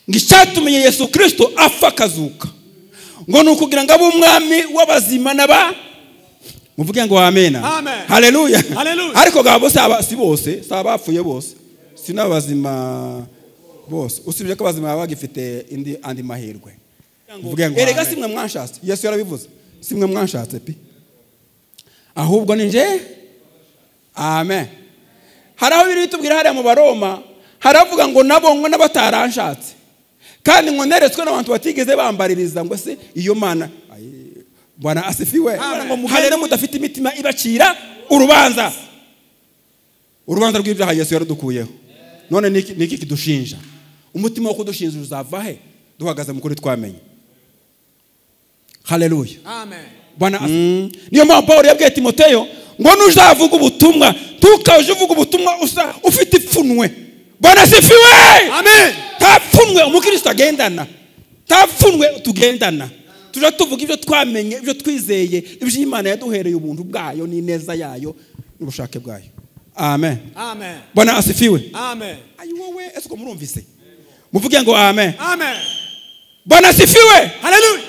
ngo icyatumye Yesu Kristo apfa akazuka ngo nukugira ngo abe umwami w'abazima n'aba muvuge ngo amen. Haleluya. Ariko gabo si bose sabapfuye bose sinabazima bose usibye ko abazima bagifite andi mahirwe. Muvuge ngo erega simwe mwanshatse. Yesu yarabivuze simwe mwanshatse pi ahubwo ninje. Amen. Haraho biri bitubwira hariya mu Baroma haravuga ngo nabongo n'abataranshatse kandi ngo neretswe n'abantu batigeze bambaririza ngo se iyo mana Bwana asifiwe. Ngo mugende mudafite imitima ibacira urubanza rw'ibyaha Yesu yaradukuyeho. None niki kidushinja? Umutima wo kudushinja uzava he duhagaze mu kuri twamenye. Haleluya. Amen. Bwana niyo mpamvu Paulo yabwiye Timoteyo ngo nuzavuga ubutumwa tukaje uvuga ubutumwa ufite ipfunwe. Bwana asifiwe. Amen. Tapfunwe umukristo agendana. Tapfunwe tugendana. Tuja tuvuga ibyo twamenye ibyo twizeye ibyo Imana yaduhereye ubuntu bwayo n'ineza yayo n'ubushake bwayo. Amen. Amen. Bwana asifiwe. Amen. Ayi wowe esko murumvise muvuge ngo amen. Amen. Bwana asifiwe. Haleluya.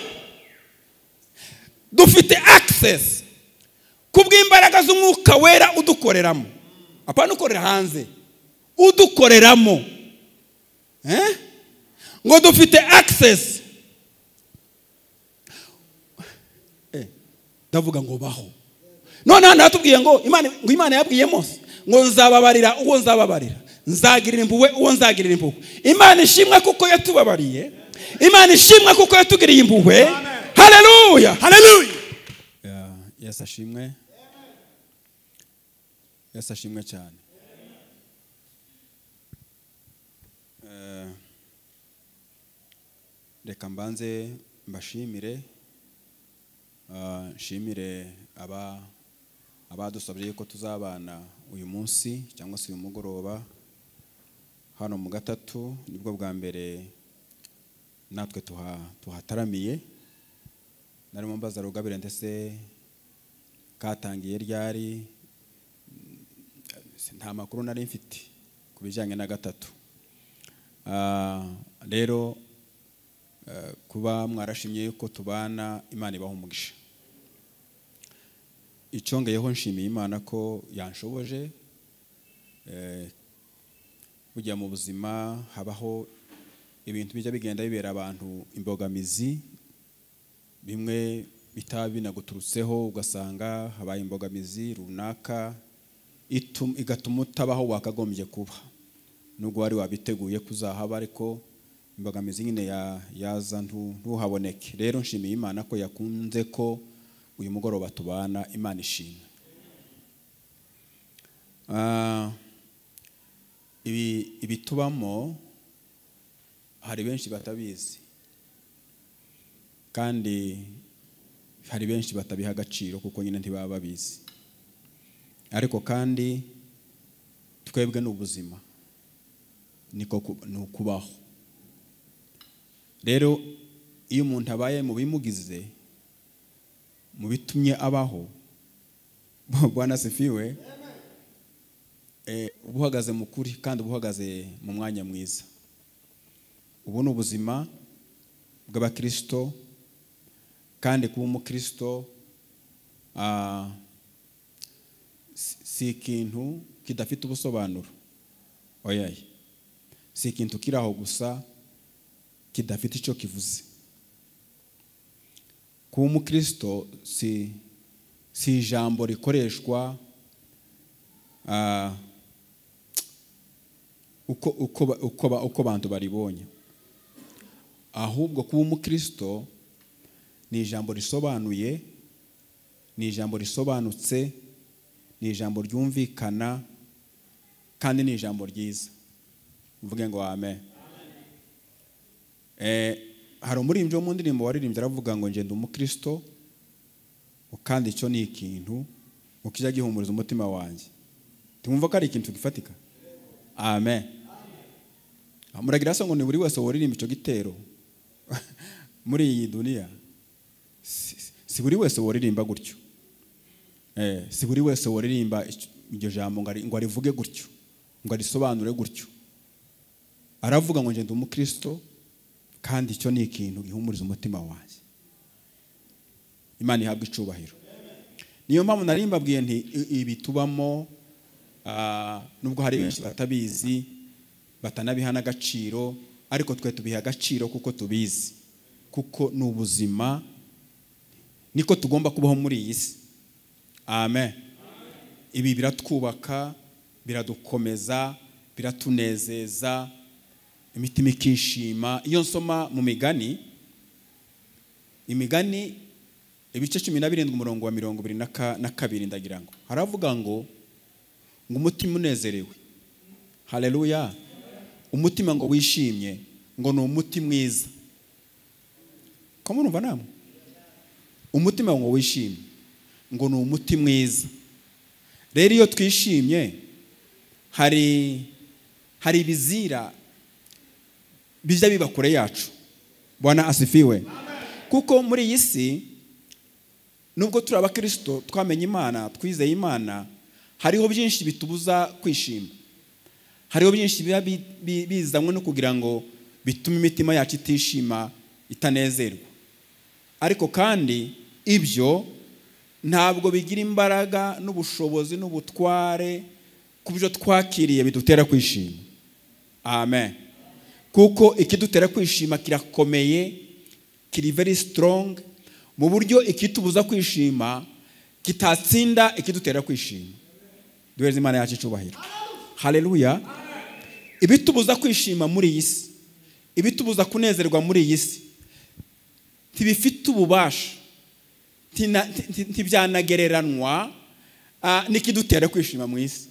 Dufite access kubw'imbaraga z'umwuka wera udukoreramo. Apana ukorera hanze udukoreramo. Ngo dufite access. Ndavuga ngo baho. None hano hatubwiye ngo Imana yabwiye Mose ngo nzababarira uwo nzababarira nzagirira impuhwe uwo nzagirira impuhwe. Imana ishimwe kuko yatubabariye. Imana ishimwe kuko yatugiriye impuhwe. Haleluya. Haleluya. Yes ashimwe. Yes ashimwe cyane. Reka mbanze mbashimire. Shimire abadusabye ko tuzabana uyu munsi cyangwa se uyu mugoroba hano mu gatatu nibwo bwa mbere natwe tuhataramiye. Narimo mbaza Rugabire ndetse katangiye ryari nta makuru nari mfite kubijyanye na gatatu. Rero kuba mwarashimye yuko tubana Imana ibaho umugisha. Icongeyeho nshimiye Imana ko yanshoboje. Bujya mu buzima habaho ibintu bijya bigenda bibera abantu imbogamizi bimwe bitabi naguturutseho ugasanga habaye imbogamizi runaka igatuma utabaho wakagombye kuba nubwo wari wabiteguye kuzahaba ariko imbogamizi nyine yaza ntuhaboneke. Rero nshimiye Imana ko yakunze ko uyu mugoroba tubana. Imana ishimwe. Ibi tubamo hari benshi batabizi kandi hari benshi batabiha agaciro kuko nyine ntibaba babizi. Ariko kandi twebwe n'ubuzima niko nukubaho. Rero iyo umuntu abaye mu bimugize mu bitumye abaho Bwana asifiwe. Ubuhagaze mu kuri kandi ubuhagaze mu mwanya mwiza. Ubu ni ubuzima bw'abakristo kandi kuba umukristo si ikintu kidafite ubusobanuro. Oyaye si ikintu kiraho gusa kidafite icyo kivuze. Kuba umukristo si ijambo rikoreshwa uko abantu baribonye, ahubwo kuba umukristo ni ijambo risobanuye, ni ijambo risobanutse, ni ijambo ryumvikana kandi ni ijambo ryiza. Mvuge ngo amen. Hari umuririmbyi wo mu ndirimbo waririmbye aravuga ngo nje ndi umukristo kandi icyo ni ikintu ukijya gihumuriza umutima wanjye. Tumva ko ari ikintu gifatika. Amen. Muragira so ngo ni buri wese woririmba icyo gitero muri iyi dunia. Si buri wese woririmba gutyo. Si buri wese woririmba iryo jambo ngo arivuge gutyo, ngo arisobanure gutyo. Aravuga ngo nje ndi umukristo kandi icyo ni ikintu gihumuriza umutima wanjye. Imana ihabwe icubahiro. Niyo mpamvu nari mbabwiye nti ibi tubamo nubwo hari benshi batabizi batanabiha n'agaciro, ariko twe tubiha agaciro kuko tubizi, kuko ni ubuzima, niko tugomba kubaho muri iyi si. Amen. Ibi biratwubaka, biradukomeza, biratunezeza, imitima ikishima. Iyo nsoma mu imigani ibice 17 umurongo wa 22 ndagira ngo haravuga ngo umutima unezerewe, haleluya, umutima ngo wishimye ngo ni umuti mwiza. Ko murumva namwe? Umutima ngo wishimye ngo ni umuti mwiza. Rero iyo twishimye hari bizira bijya biba kure yacu. Bwana asifiwe. Kuko muri iyi si nubwo turi abakristo twamenye Imana, twizeye Imana, hariho byinshi bitubuza kwishima. Hariho byinshi bizanywe no kugira ngo bitume imitima yacu itishima, itanezerwa. Ariko kandi ibyo ntabwo bigira imbaraga n'ubushobozi n'ubutware kubyo twakiriye bidutera kwishima. Amen. Kuko ikidutera kwishima kirakomeye, kiri very strong, mu buryo ikitubuza kwishima kitatsinda ikidutera kwishima. Duheze Imana yacu icubahiro. Haleluya. Ibitubuza kwishima muri iyi si, ibitubuza kunezerwa muri iyi si, ntibifite ububasha, ntibyanagereranwa n'ikidutera kwishima mu isi.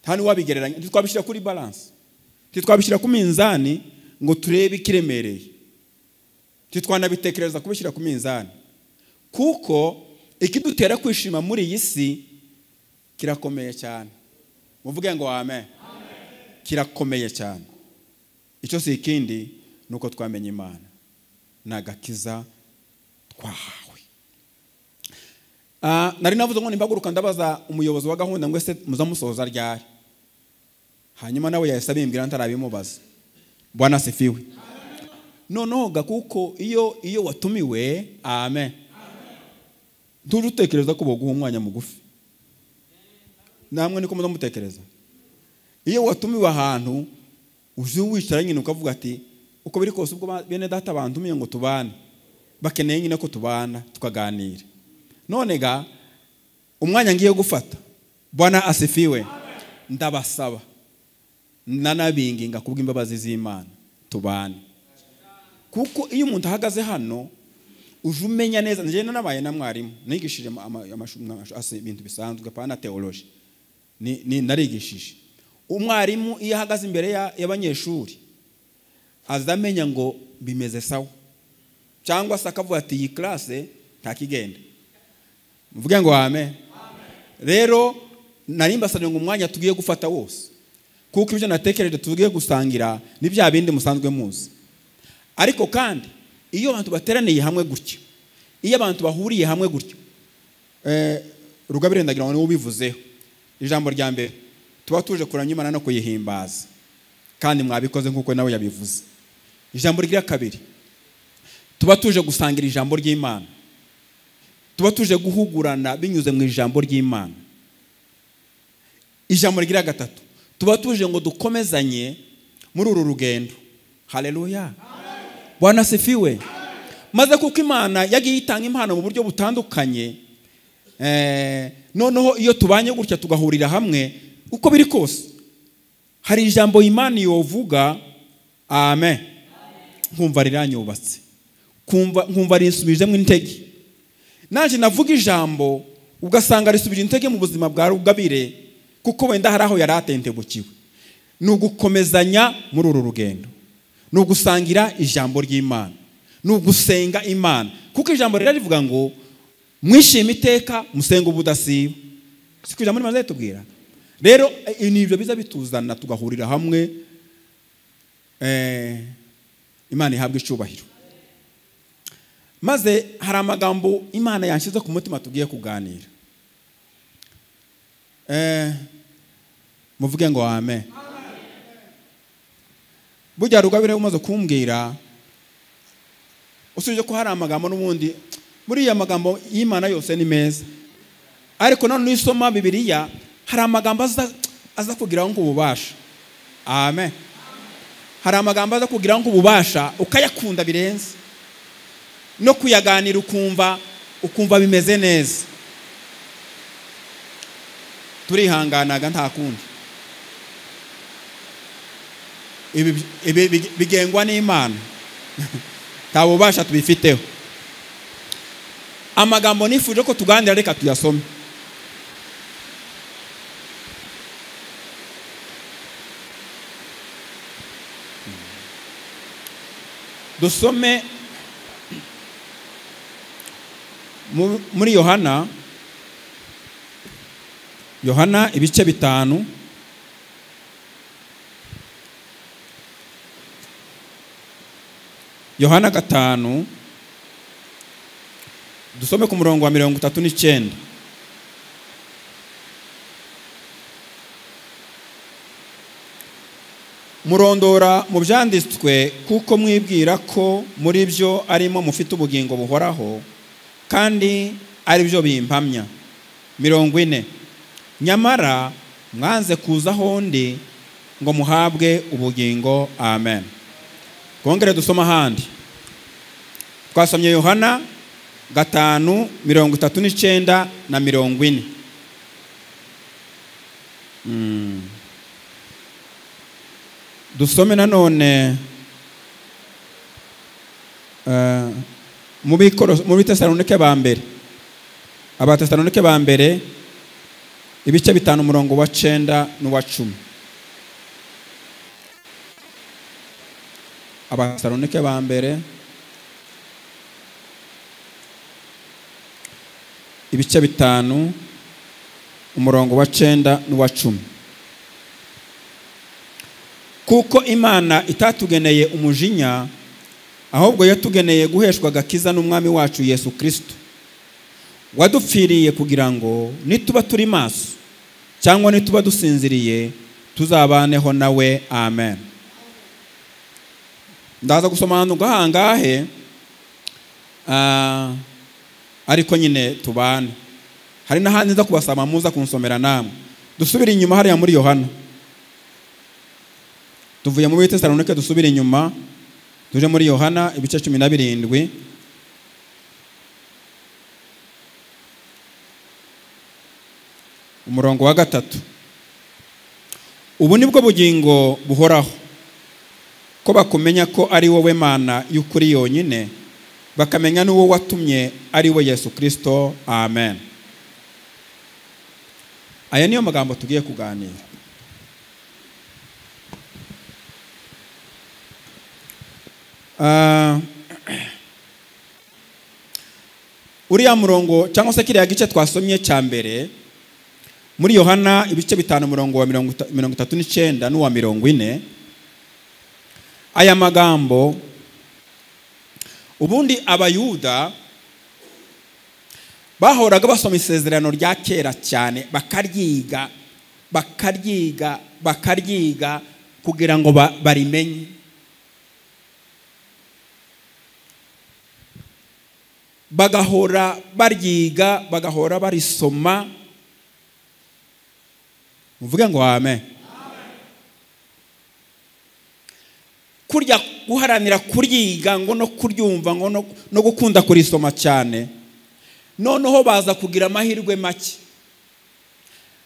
Hano wabigereranya, twabishyira kuri balance, twabishyira ku minzani ngo turebe ikiremereye, twanabitekereza kubishyira ku minzani, kuko ikidutera kwishima muri iyi si kirakomeye cyane. Muvuge ngo amen. Kirakomeye cyane. Icyo si ikindi nuko twamenye Imana n'agakiza twahawe. Nari navuze ngo nimbaguruka ndabaza umuyobozi wa gahunda ngo ese muzamusoza ryari, hanyuma nawe yahise abimbwira ntarabimubaza. Bwana asifiwe. Noneho kuko iyo watumiwe, amen, nturutekereza ko boguha umwanya mugufi. Namwe niko muzamutekereza. Iyo watumiwe ahantu uje wicara nyine ukavuga ati uko biri kose ubwo bene data bantumiye ngo tubane, bakeneye nyine ko tubana tukaganira. None umwanya ngiye gufata, Bwana asifiwe, ndabasaba nanabinginga kubw'imbabazi z'Imana tubane. Kuko iyo umuntu ahagaze hano uje umenya neza, nje nabaye na mwarimu nigishije ibintu bisanzwe pana theology, ni narigishije. Umwarimu iyo ahagaze imbere y'abanyeshuri azamenya ngo bimeze sawa, cyangwa se akavuga ati iyi classe ntakigenda. Muvuge ngo amen. Rero narimbasanye ngo umwanya tugiye gufata wose, kuko ibyo natekereje tugiye gusangira ni bya bindi musanzwe muzi. Ariko kandi iyo abantu bateraniye hamwe gutyo, iyo abantu bahuriye hamwe gutyo, Rugabire ndagira ngo ni ubivuzeho ijambo rya mbere, tuba tuje kuramya Imana no kuyihimbaza, kandi mwabikoze nkuko nawe yabivuze. Ijambo rya kabiri, tuba tuje gusangira ijambo ry'Imana, tuba tuje guhugurana binyuze mu ijambo ry'Imana. Ijambo rya gatatu, tuba tuje ngo dukomezanye muri uru rugendo. Haleluya. Bwana asifiwe. Maze kuko Imana yagiye itanga impano mu buryo butandukanye, noneho iyo tubanye gutya tugahurira hamwe, uko biri kose hari ijambo Imana yovuga, amen, nkumva riranyubatse, nkumva rinsubijemo intege. Naje navuga ijambo ugasanga risubije intege mu buzima bwa Rugabire, kuko wenda hari aho yaratentebukiwe. Ni ugukomezanya muri uru rugendo, ni ugusangira ijambo ry'Imana, ni ugusenga Imana, kuko ijambo rivuga ngo mwishime iteka musenga ubudasiba. Siko ijambo rimaze tubwira. Rero nibyo biza bituzana tugahurira hamwe, Imana ihabwe icubahiro. Maze hari amagambo Imana yanshize ku mutima tugiye kuganira. Muvuge ngo amen. burya Rugabire umaze kumbwira usubije ko hari amagambo n'ubundi buriya amagambo y'Imana yose ni meza, ariko none nisoma Bibiliya hari amagambo aza kugira ngo ububasha. Amen. Hari amagambo aza kugira ngo ububasha ukayakunda birenze no kuyaganira ukumva bimeze neza. Turihanganaga nta kundi. Ibi bigengwa n'Imana. Nta bubasha tubifiteho. Amagambo nifuje ko tuganira reka tuyasome. Dusome muri Yohana ibice 5. Yohana 5 dusome ku murongo wa 39. Murondora mu byanditswe kuko mwibwira ko muri byo arimo mufite ubugingo buhoraho kandi ari byo bimpamya. 40. Nyamara mwanze kuza hondi ngo muhabwe ubugingo. Amen. Kongere dusoma handi. Twasomye Yohana 5:39 na 40. Dusome nanone mu Bitesalonike ba mbere. Abatesalonike ba mbere ibice 5 umurongo wa 9 n'uwa 10. Abatesalonike ba mbere ibice 5 umurongo wa 9 n'uwa 10. Kuko Imana itatugeneye umujinya, ahubwo yatugeneye guheshwa agakiza n'umwami wacu Yesu Kristo, wadupfiriye kugira ngo nituba turi maso cyangwa nituba dusinziriye tuzabaneho nawe. Amen. Ndaza gusoma hano gahangahe ariko nyine tubane. Hari n'ahandi nza kubasaba muza kunsomera namwe. Dusubire inyuma hariya muri Yohana. Tuvuye mu Bitesalonike dusubire inyuma tuje muri Yohana ibice 17. Umurongo wa 3. Ubu nibwo bugingo buhoraho, ko bakumenya ko ari wowe Mana y'ukuri yonyine, bakamenya n'uwo watumye ari we Yesu Kristo. Amen. Aya niyo magambo tugiye kuganira. Uriya murongo cyangwa se kiriya gice twasomye cya mbere muri Yohana ibice 5 umurongo wa 39 n'uwa 40. Aya magambo ubundi Abayuda bahoraga basoma isezerano rya kera cyane, bakaryiga kugira ngo barimenye. Bagahora baryiga, bagahora barisoma. Muvuge ngo amen. Kurya guharanira kuryiga ngo no kuryumva ngo no gukunda kurisoma cyane, noneho baza kugira amahirwe make,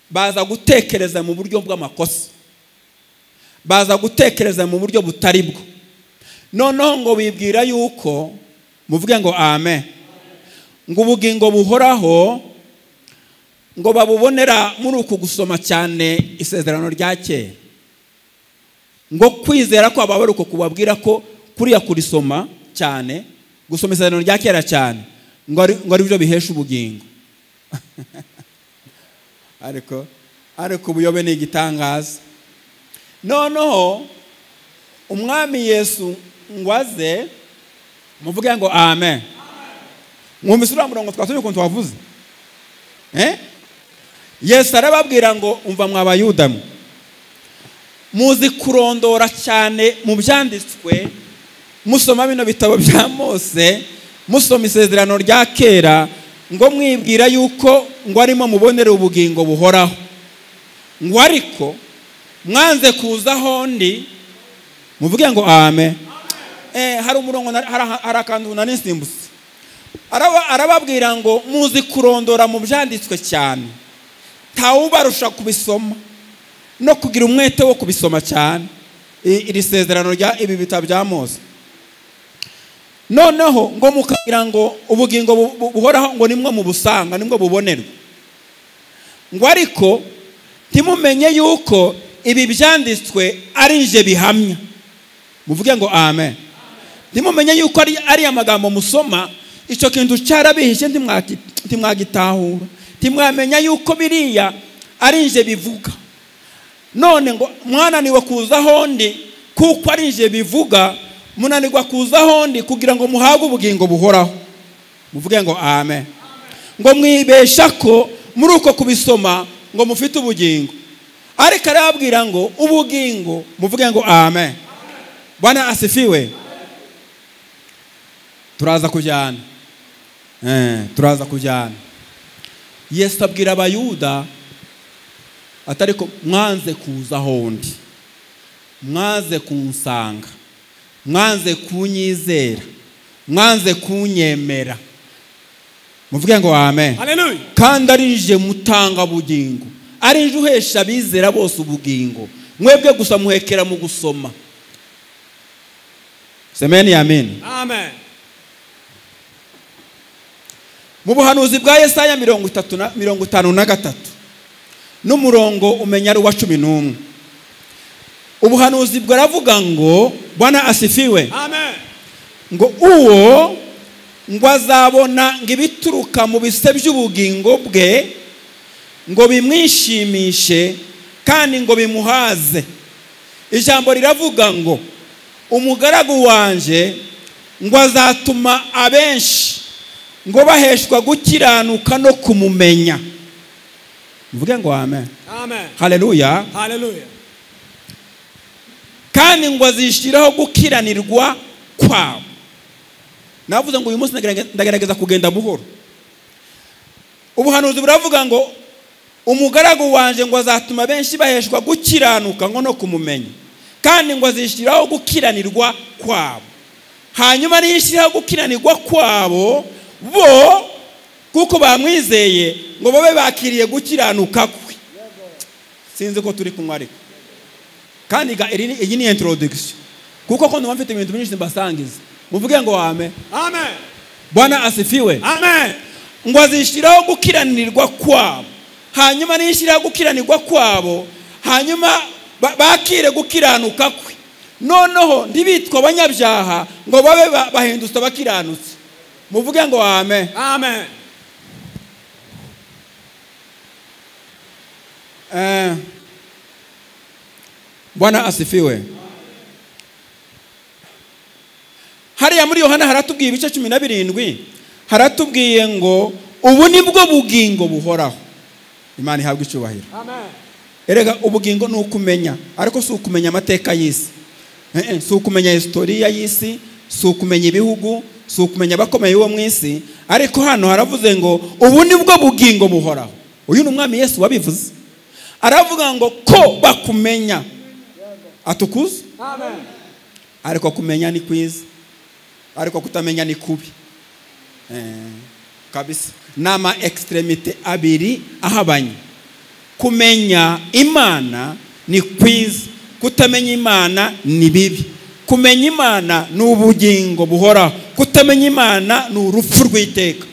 baza gutekereza mu buryo bw'amakosa, baza gutekereza mu buryo butari bwo, noneho ngo bibwira yuko, muvuge ngo amen, ngo ubugingo buhoraho ngo babubonera muri uku gusoma cyane isezerano rya kera. Ngo kwizera ko ababari uko kubabwira ko kuriya kurisoma cyane, gusoma isezerano rya kera cyane, ngo ari byo bihesha ubugingo. ariko ubuyobe ni igitangaza. Noneho umwami Yesu ngwaze, muvuge ngo amen. Mwumvise uriya murongo twasomye ukuntu wavuze. Yesu arababwira ngo umva mwa Bayuda mwe, muzi kurondora cyane mu byanditswe, musoma bino bitabo bya Mose, musoma isezerano rya kera, ngo mwibwira yuko ngo arimo mubonere ubugingo buhoraho, ngo ariko mwanze kuzaho ndi, muvuge ngo amen. Hari umurongo hari akantu nanisimbutse, arababwira ngo muzi kurondora mu byanditswe cyane, ntawubarusha kubisoma no kugira umwete wo kubisoma cyane iri sezerano rya ibi bitabo bya Mose. Noneho ngo mukagira ngo ubugingo buhoraho ngo nimwe mu busanga, nimwe bubonerwa, ngo ariko ntimumenye yuko ibi byanditswe ari nje bihamya, muvuge ngo amen. Ntimumenye yuko ari amagambo musoma, icyo kintu cyarabihishe ntimwagitahura, ntimwamenya yuko biriya ari nje bivuga. None ngo mwananiwe kuzaho ndi kuko ari nje bivuga, munanirwa kuzaho ndi kugira ngo muhabwe ubugingo buhoraho, muvuge ngo amen. Ngo mwibesha ko muri uko kubisoma ngo mufite ubugingo, ariko arababwira ngo ubugingo, muvuge ngo amen. Bwana asifiwe. Turaza kujyana, turaza kujyana. Yesu abwira abayuda atari ko mwanze kuzaho ndi, mwanze kunsanga, mwanze kunyizera, mwanze kunyemera, muvuge ngo amen. Haleluya. Kandi ari nje mutanga bugingo, ari nje uhesha bizera bose ubugingo, mwebwe gusa muhekera mu gusoma. Semeni amen. Amen. Mu buhanuzi bwa Yesaya 53 n'umurongo umenya ari wa 11, ubuhanuzi bwaravuga ngo Bwana asifiwe. Amen. Ngo uwo ngo azabona ngibituruka mu bise by'ubugingo bwe, ngo bimwishimishe kandi ngo bimuhaze. Ijambo riravuga ngo umugaragu wanje ngo azatuma abenshi ngo baheshwa gukiranuka no kumumenya, mvuge ngo amen. Amen. Haleluya. Haleluya. Kandi ngo azishiraho gukiranirwa kwabo. Navuze ngo uyu munsi ndagerageza kugenda buhoro. Ubuhanuzi buravuga ngo umugaragu wanje ngo azatuma benshi baheshwa gukiranuka ngo no kumumenya, kandi ngo azishiraho gukiranirwa kwabo. Hanyuma nishiraho gukiranirwa kwabo bo kuko bamwizeye ngo babe bakiriye gukiranuka kwe. Sinzi ko turi kumwe ariko kandi iyi ni introduction, kuko ko ndumva mfite ibintu byinshi mbasangiza, muvuge ngo amen. Amen. Bwana asifiwe. Amen. Ngo azishiraho gukiranirwa kwabo, hanyuma nishiraho gukiranirwa kwabo, hanyuma bakire gukiranuka kwe. Noneho ndibitwa abanyabyaha ngo babe bahindutse abakiranutse, muvuge ngo amen. Amen. Bwana asifiwe. Hariya muri Yohana haratubwiye ibice 17, haratubwiye ngo ubu nibwo bugingo buhoraho. Imana ihabwe icyubahiro. Amen. Erega ubugingo ni ukumenya, ariko si ukumenya amateka y'isi, si ukumenya historia y'isi, si ukumenya ibihugu, si ukumenya abakomeye bo mu isi, ariko hano haravuze ngo ubu nibwo bugingo buhoraho. Uyu ni umwami Yesu wabivuze, aravuga ngo ko bakumenya atukuze. Amen. Ariko kumenya ni kwiza, ariko kutamenya ni kubi. Kabisa nama extremite abiri ahabanye. Kumenya Imana ni kwiza, kutamenya Imana ni bibi. Kumenya Imana ni ubugingo buhoraho, kutamenya Imana ni urupfu rw'iteka.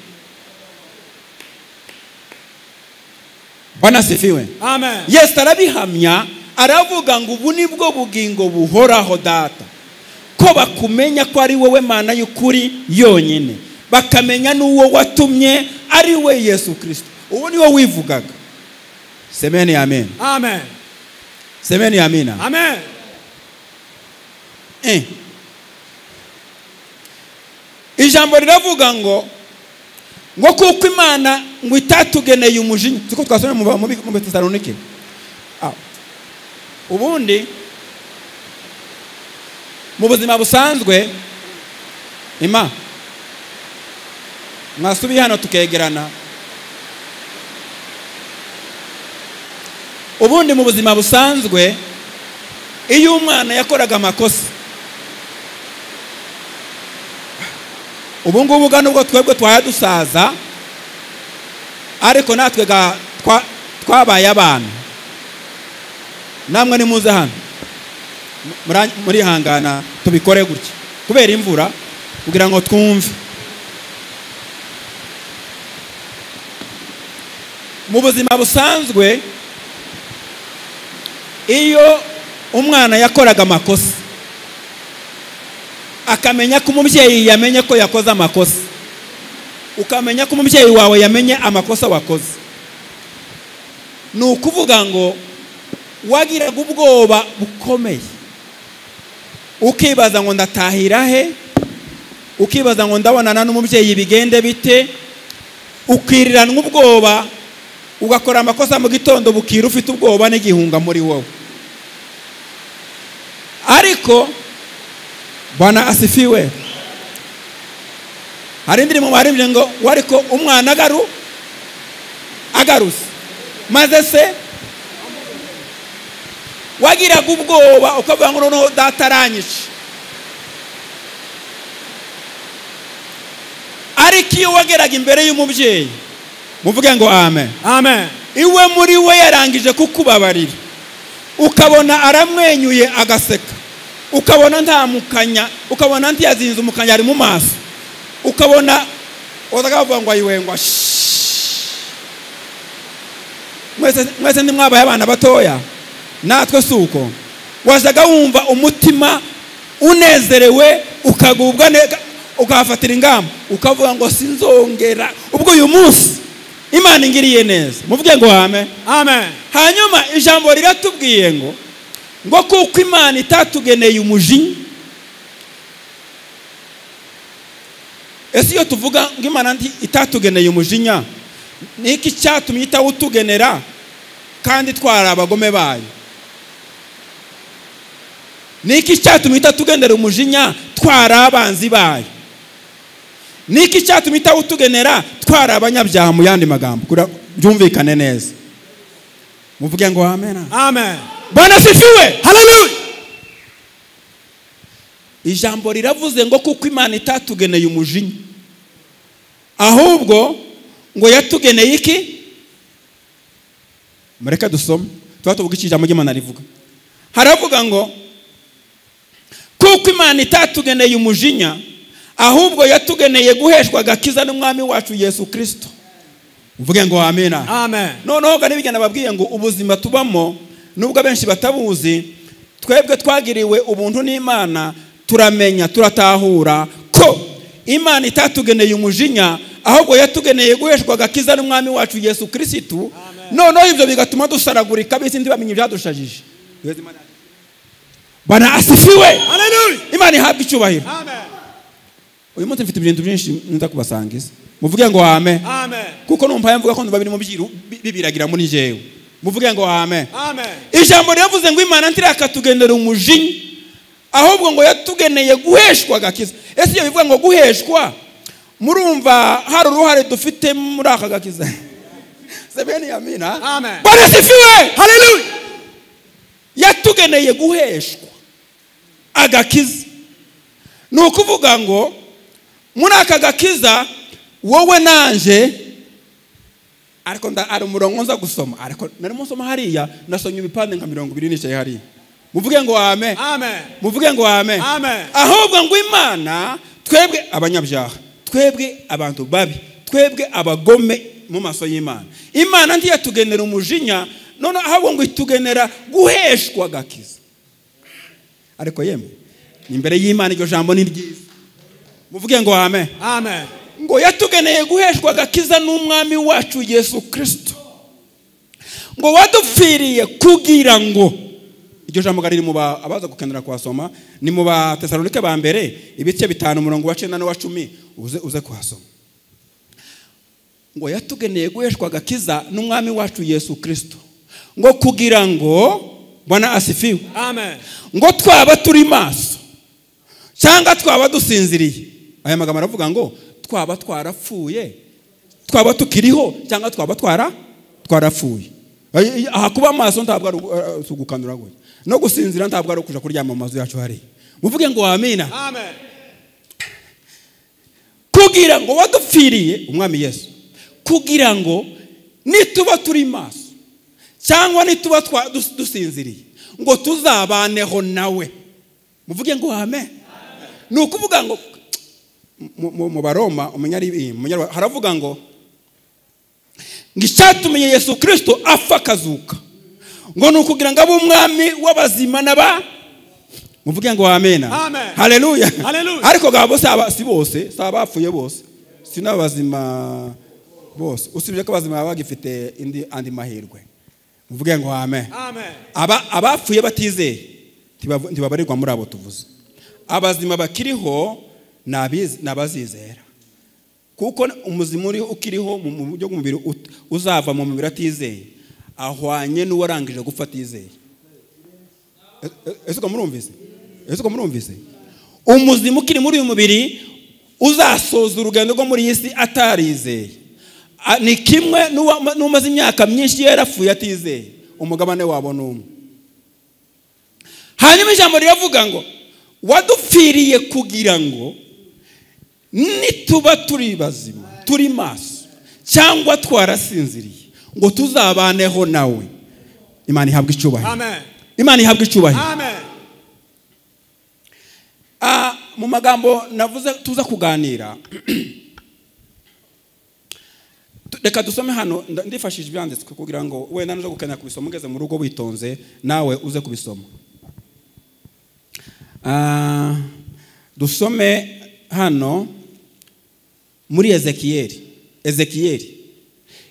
Bwana sifiwe. Amen. Yesu arabihamya, aravuga ngo ubu nibwo bugingo buhoraho data, ko bakumenya ko ari wowe Mana y'ukuri yonyine, bakamenya n'uwo watumye ari we Yesu Kristo. Ubu niwo wivugaga. Semeni amen. Amen. Semeni amina. Amen. Ijambo riravuga ngo kuko Imana ngo itatugeneye umujinya, siko twasomye mu Tesalonike. Ubundi mu buzima busanzwe ima mwasubiye hano tukegerana. Ubundi mu buzima busanzwe iyo umwana yakoraga amakosa, ubu ngubu nubwo twebwe twayadusaza ariko natwe twabaye abana. Namwe nimuze hano muri hangana tubikore gutya kubera imvura kugira ngo twumve. Mu buzima busanzwe iyo umwana yakoraga amakosa akamenya ko umubyeyi yamenye ko yakoze amakosa, ukamenya ko umubyeyi wawe yamenye amakosa wakoze, ni ukuvuga ngo wagiraga ubwoba bukomeye, ukibaza ngo ndatahira he, ukibaza ngo ndabonana n'umubyeyi bigende bite, ukiriranwa ubwoba, ugakora amakosa mu gitondo bukira ufite ubwoba n'igihunga muri wowe. Ariko Bwana asifiwe. Hari indirimbo baririmbye ngo wariko umwana agaruse maze se wagiraga ubwoba ukavuga ngo noneho dataranyishe. Ariko iyo wageraga imbere y'umubyeyi muvuge ngo amen, amen, iwe muri we yarangije kukubabarira, ukabona aramwenyuye agaseka, ukabona ntamukanya, ukabona ntiyazinze umukanya ari mu maso, ukabona uzakavuga ngo ayiwengwa. Mwese ndi mwabaye abana batoya, natwe suko wazaga wumva umutima unezerewe, ukagubwa neza, ukafatira ingamba, ukavuga ngo sinzongera ubwo uyu munsi Imana ingiriye neza. Muvuge ngo amen, amen. Hanyuma ijambo riratubwiye ngo kuko Imana itatugeneye umujinya. Ese iyo tuvuga ngo Imana itatugeneye umujinya, niki cyatumye itawutugenera kandi twara abagome bayo? Niki cyatumye itatugenera umujinya twara abanzi bayo? Niki cyatumye itawutugenera twara abanyabyaha? Mu yandi magambo byumvikane neza, muvuge ngo amen, amen. Bwana asifiwe, haleluya. Ijambo riravuze ngo kuko Imana itatugeneye umujinya, ahubwo ngo yatugeneye iki? Mureka dusome tuvuga iki ijambo ry'Imana rivuga. Haravuga ngo kuko Imana itatugeneye umujinya, ahubwo yatugeneye guheshwa agakiza n'umwami wacu Yesu Kristo. Muvuge ngo amen, amen. Noneho ganibigana babwiye ngo ubuzima tubamo nubwo benshi batabuzi, twebwe twagiriwe ubuntu n'Imana, turamenya turatahura ko Imana itatugeneye umujinya, ahubwo yatugeneye guheshwa agakiza n'umwami wacu Yesu Kristo. Noneho ibyo bigatuma dusaragurika bisi ndi bamenye ibyadushajije. Bwana asifiwe, haleluya. Imana ihabwe icyubahiro, amen. Uyu munsi mfite ibintu byinshi nza kubasangiza. Muvuge ngo amen, amen. Kuko numva yamvuga ko babiri mu byiru bibiragira muri jewe. Muvuge ngo amen, amen. Ijambo ryavuze ngo Imana ntirakatugenera umujinya, ahubwo ngo yatugeneye guheshwa agakiza. Ese iyo bivuga ngo guheshwa, murumva hari uruhare dufite muri aka gakiza? Sebeni amina, amen. Bwana asifiwe, haleluya. Yatugeneye guheshwa agakiza, ni ukuvuga ngo muri aka gakiza wowe nanje, ariko ari umurongo nza gusoma, ariko narimo nsoma hariya nasomye ibipande nka 20 nicaye hariya. Muvuge ngo amen, amen. Muvuge ngo amen, amen. Ahubwo ngo Imana twebwe abanyabyaha, twebwe abantu babi, twebwe abagome mu maso y'Imana, Imana ntiyatugenera umujinya, none ahubwo ngo itugenera guheshwa agakiza. Ariko yemwe imbere y'Imana iryo jambo ni ryiza. Muvuge ngo amen, amen. Ngo yatugeneye guheshwa agakiza n'umwami wacu Yesu Kristo, ngo wadupfiriye kugira ngo, iryo jambo riri mu abaza gukenera kuhasoma ni mu ba Tesalonike ba mbere ibice 5 umurongo wa 9 no wa 10, uze kuhasoma. Ngo yatugeneye guheshwa agakiza n'umwami wacu Yesu Kristo, ngo kugira ngo, Bwana asifiwe, amen, ngo twaba turi maso cyangwa twaba dusinziriye. Aya magambo aravuga ngo twaba twarapfuye, twaba tukiriho, cyangwa twaba twarapfuye. Aha kuba amaso ntabwo ari ugukanura gwe, no gusinzira ntabwo ari ukuja kuryama mu mazu yacu hari. Muvuge ngo amina. Amen. Kugira ngo wadupfiriye umwami Yesu, kugira ngo nituba turi maso cyangwa nituba dusinziriye ngo tuzabaneho nawe. Muvuge ngo amen. Ni ukuvuga ngo mu Baroma haravuga ngo icyatumye Yesu Kristo apfa akazuka ngo ni ukugira ngo abe umwami w'abazima n'aba. Muvuge ngo amen. Haleluya. Ariko gabo si bose, si abapfuye bose, si n'abazima bose, usibye ko abazima baba bagifite andi mahirwe. Muvuge ngo amen. Abapfuye batizeye ntibabarirwa muri abo tuvuze. Abazima bakiriho n'abazizera, kuko umuzima uri ukiriho mu buryo bw'umubiri uzava mu mubiri atizeye ahwanye n'uwarangije gupfa atizeye. Ese ko murumvise? Umuzima ukiri muri uyu mubiri uzasoza urugendo rwo muri iyi si atarizeye ni kimwe n'umaze imyaka myinshi yarapfuye atizeye. Umugabane wabo n'umwe. Hanyuma ijambo riravuga ngo wadupfiriye kugira ngo nituba turi bazima, turi maso cyangwa twarasinziriye ngo tuzabaneho nawe. Imana ihabwe icyubahiro. Amen. Imana ihabwe icyubahiro. Amen. Mu magambo navuze tuza kuganira, reka dusome hano, ndifashije ibyanditswe kugira ngo wenda naje gukenera kubisoma ugeze mu rugo witonze nawe uze kubisoma. Dusome hano muri Ezekiyeli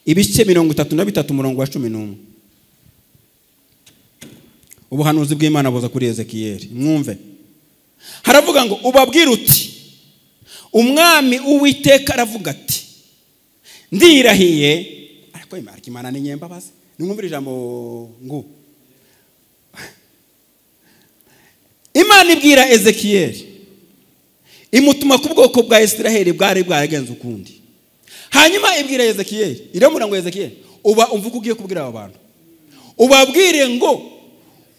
ibice 33 umurongo wa 11. Ubuhanuzi bw'Imana buza kuri Ezekiyeli. Mwumve. Haravuga ngo ubabwira uti umwami Uwiteka aravuga ati ndirahiye. Ariko Imana ni nyembabazi. Nimwumvire ijambo ngo Imana ibwira Ezekiyeli imutuma ku bwoko bwa Isiraheli bwari bwaragenze ukundi. Hanyuma ibwira Ezekiyeli iramura ngo Ezekiyeli umvuga ugiye kubwira aba bantu ubabwire ngo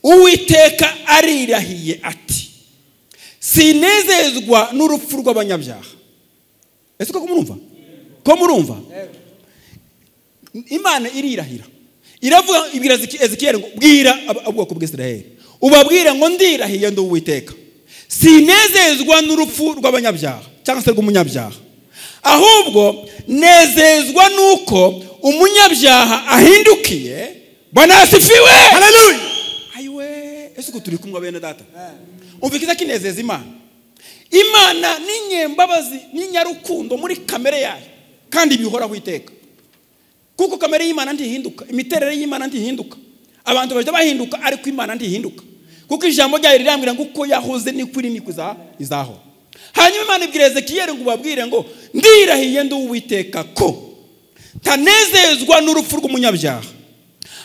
Uwiteka arirahiye ati sinezezwa n'urupfu rw'abanyabyaha. Ese ko murumva? Imana irirahira iravuga ibwira Ezekiyeli ngo bwira ubwoko bw'Isiraheli ubabwire ngo ndirahiye ndi Uwiteka sinezezwa n'urupfu rw'abanyabyaha cyangwa se rw'umunyabyaha, ahubwo nezezwa nuko umunyabyaha ahindukiye. Bwana asifiwe. Haleluya. Ayiwe, ese ko turi kumwe bene data. Umvikiza kinezeza Imana. Imana ni nyembabazi, ni nyarukundo muri kamere yayo kandi bihoraho iteka. Kuko kamere y'Imana ntihinduka, imiterere y'Imana ntihinduka, abantu baje bahinduka ariko Imana ntihinduka. Kuko ijambo ryayo rirambwira ngo uko yahoze ni kuri ni izaho. Hanyuma Imana ibwira Ezekiyeli ngo babwire ngo ndirahiye ndi Uwiteka ko ntanezezwa n'urupfu rw'umunyabyaha,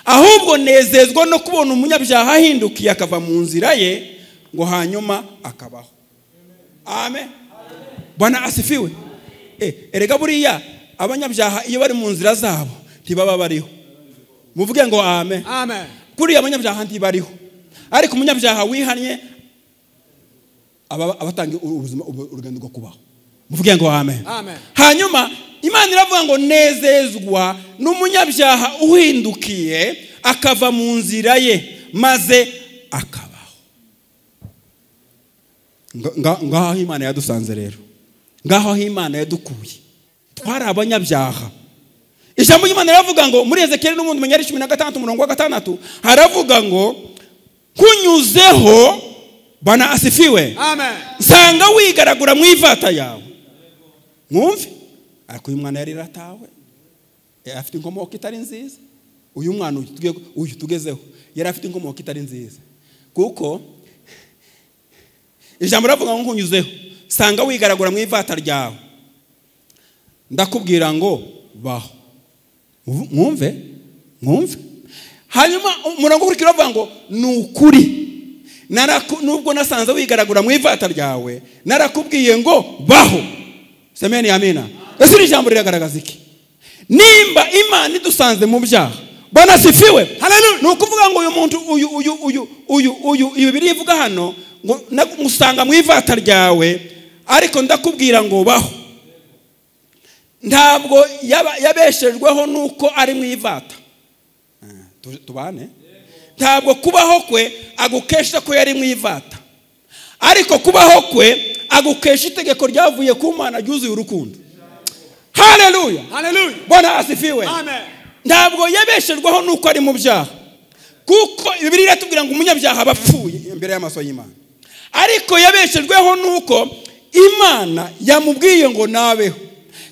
ahubwo nezezwa no kubona umunyabyaha ahindukiye akava mu nzira ye ngo hanyuma akabaho. Amen. Bwana asifiwe. Erega buriya abanyabyaha iyo bari mu nzira zabo ntibaba bariho. Muvuge ngo amen. Amen. Kuri abanyabyaha ntibariho, ariko umunyabyaha wihanye abatangiye ubuzima urugendo rwo kubaho. Muvuge ngo amen. Amen. Hanyuma Imana iravuga ngo nezezwa n'umunyabyaha uhindukiye akava mu nzira ye maze akabaho. Ngaho Imana yadusanze rero, ngaho Imana yadukuye, twari abanyabyaha. Ijambo ry'Imana riravuga ngo muri Ezekiyeli n'ubundi mu 16 umurongo wa 6 haravuga ngo kunyuzeho. Bwana asifiwe. Amen. Nsanga wigaragura mu ivata yawe. Mwumve, ariko uyu mwana yari ratawe, afite inkomoko itari nziza. Uyu mwana uyu tugezeho yari afite inkomoko itari nziza, kuko ijambo ravuga ngo kunyuzeho nsanga wigaragura mu ivata ryawe, ndakubwira ngo baho. Mwumve. Hanyuma umurongo ukurikira uvuga ngo nukuri nubwo nasanze wigaragura mu ivata ryawe narakubwiye ngo baho. Semeni amina. Ese iri jambo riragaragaza iki? Nimba Imana idusanze mu byaha, Bwana sifiwe. Haleluya. Nukuvuga ngo uyu muntu uyu Bibiliya ivuga hano ngo musanga mu ivata ryawe, ariko ndakubwira ngo baho. Ntabwo yabeshejweho nuko ari mu ivata. Tubane. Ntabwo kubaho kwe agukesha ko yari mu ivata, ariko kubaho kwe agukesha itegeko ryavuye ku Mana ryuzuye urukundo. Haleluya. Haleluya. Bwana asifiwe. Amen. Ntabwo yabeshejweho nuko ari mu byaha, kuko Bibiliya iratubwira ngo umunyabyaha abapfuye imbere y'amaso y'Imana, ariko yabeshejweho nuko Imana yamubwiye ngo nabeho,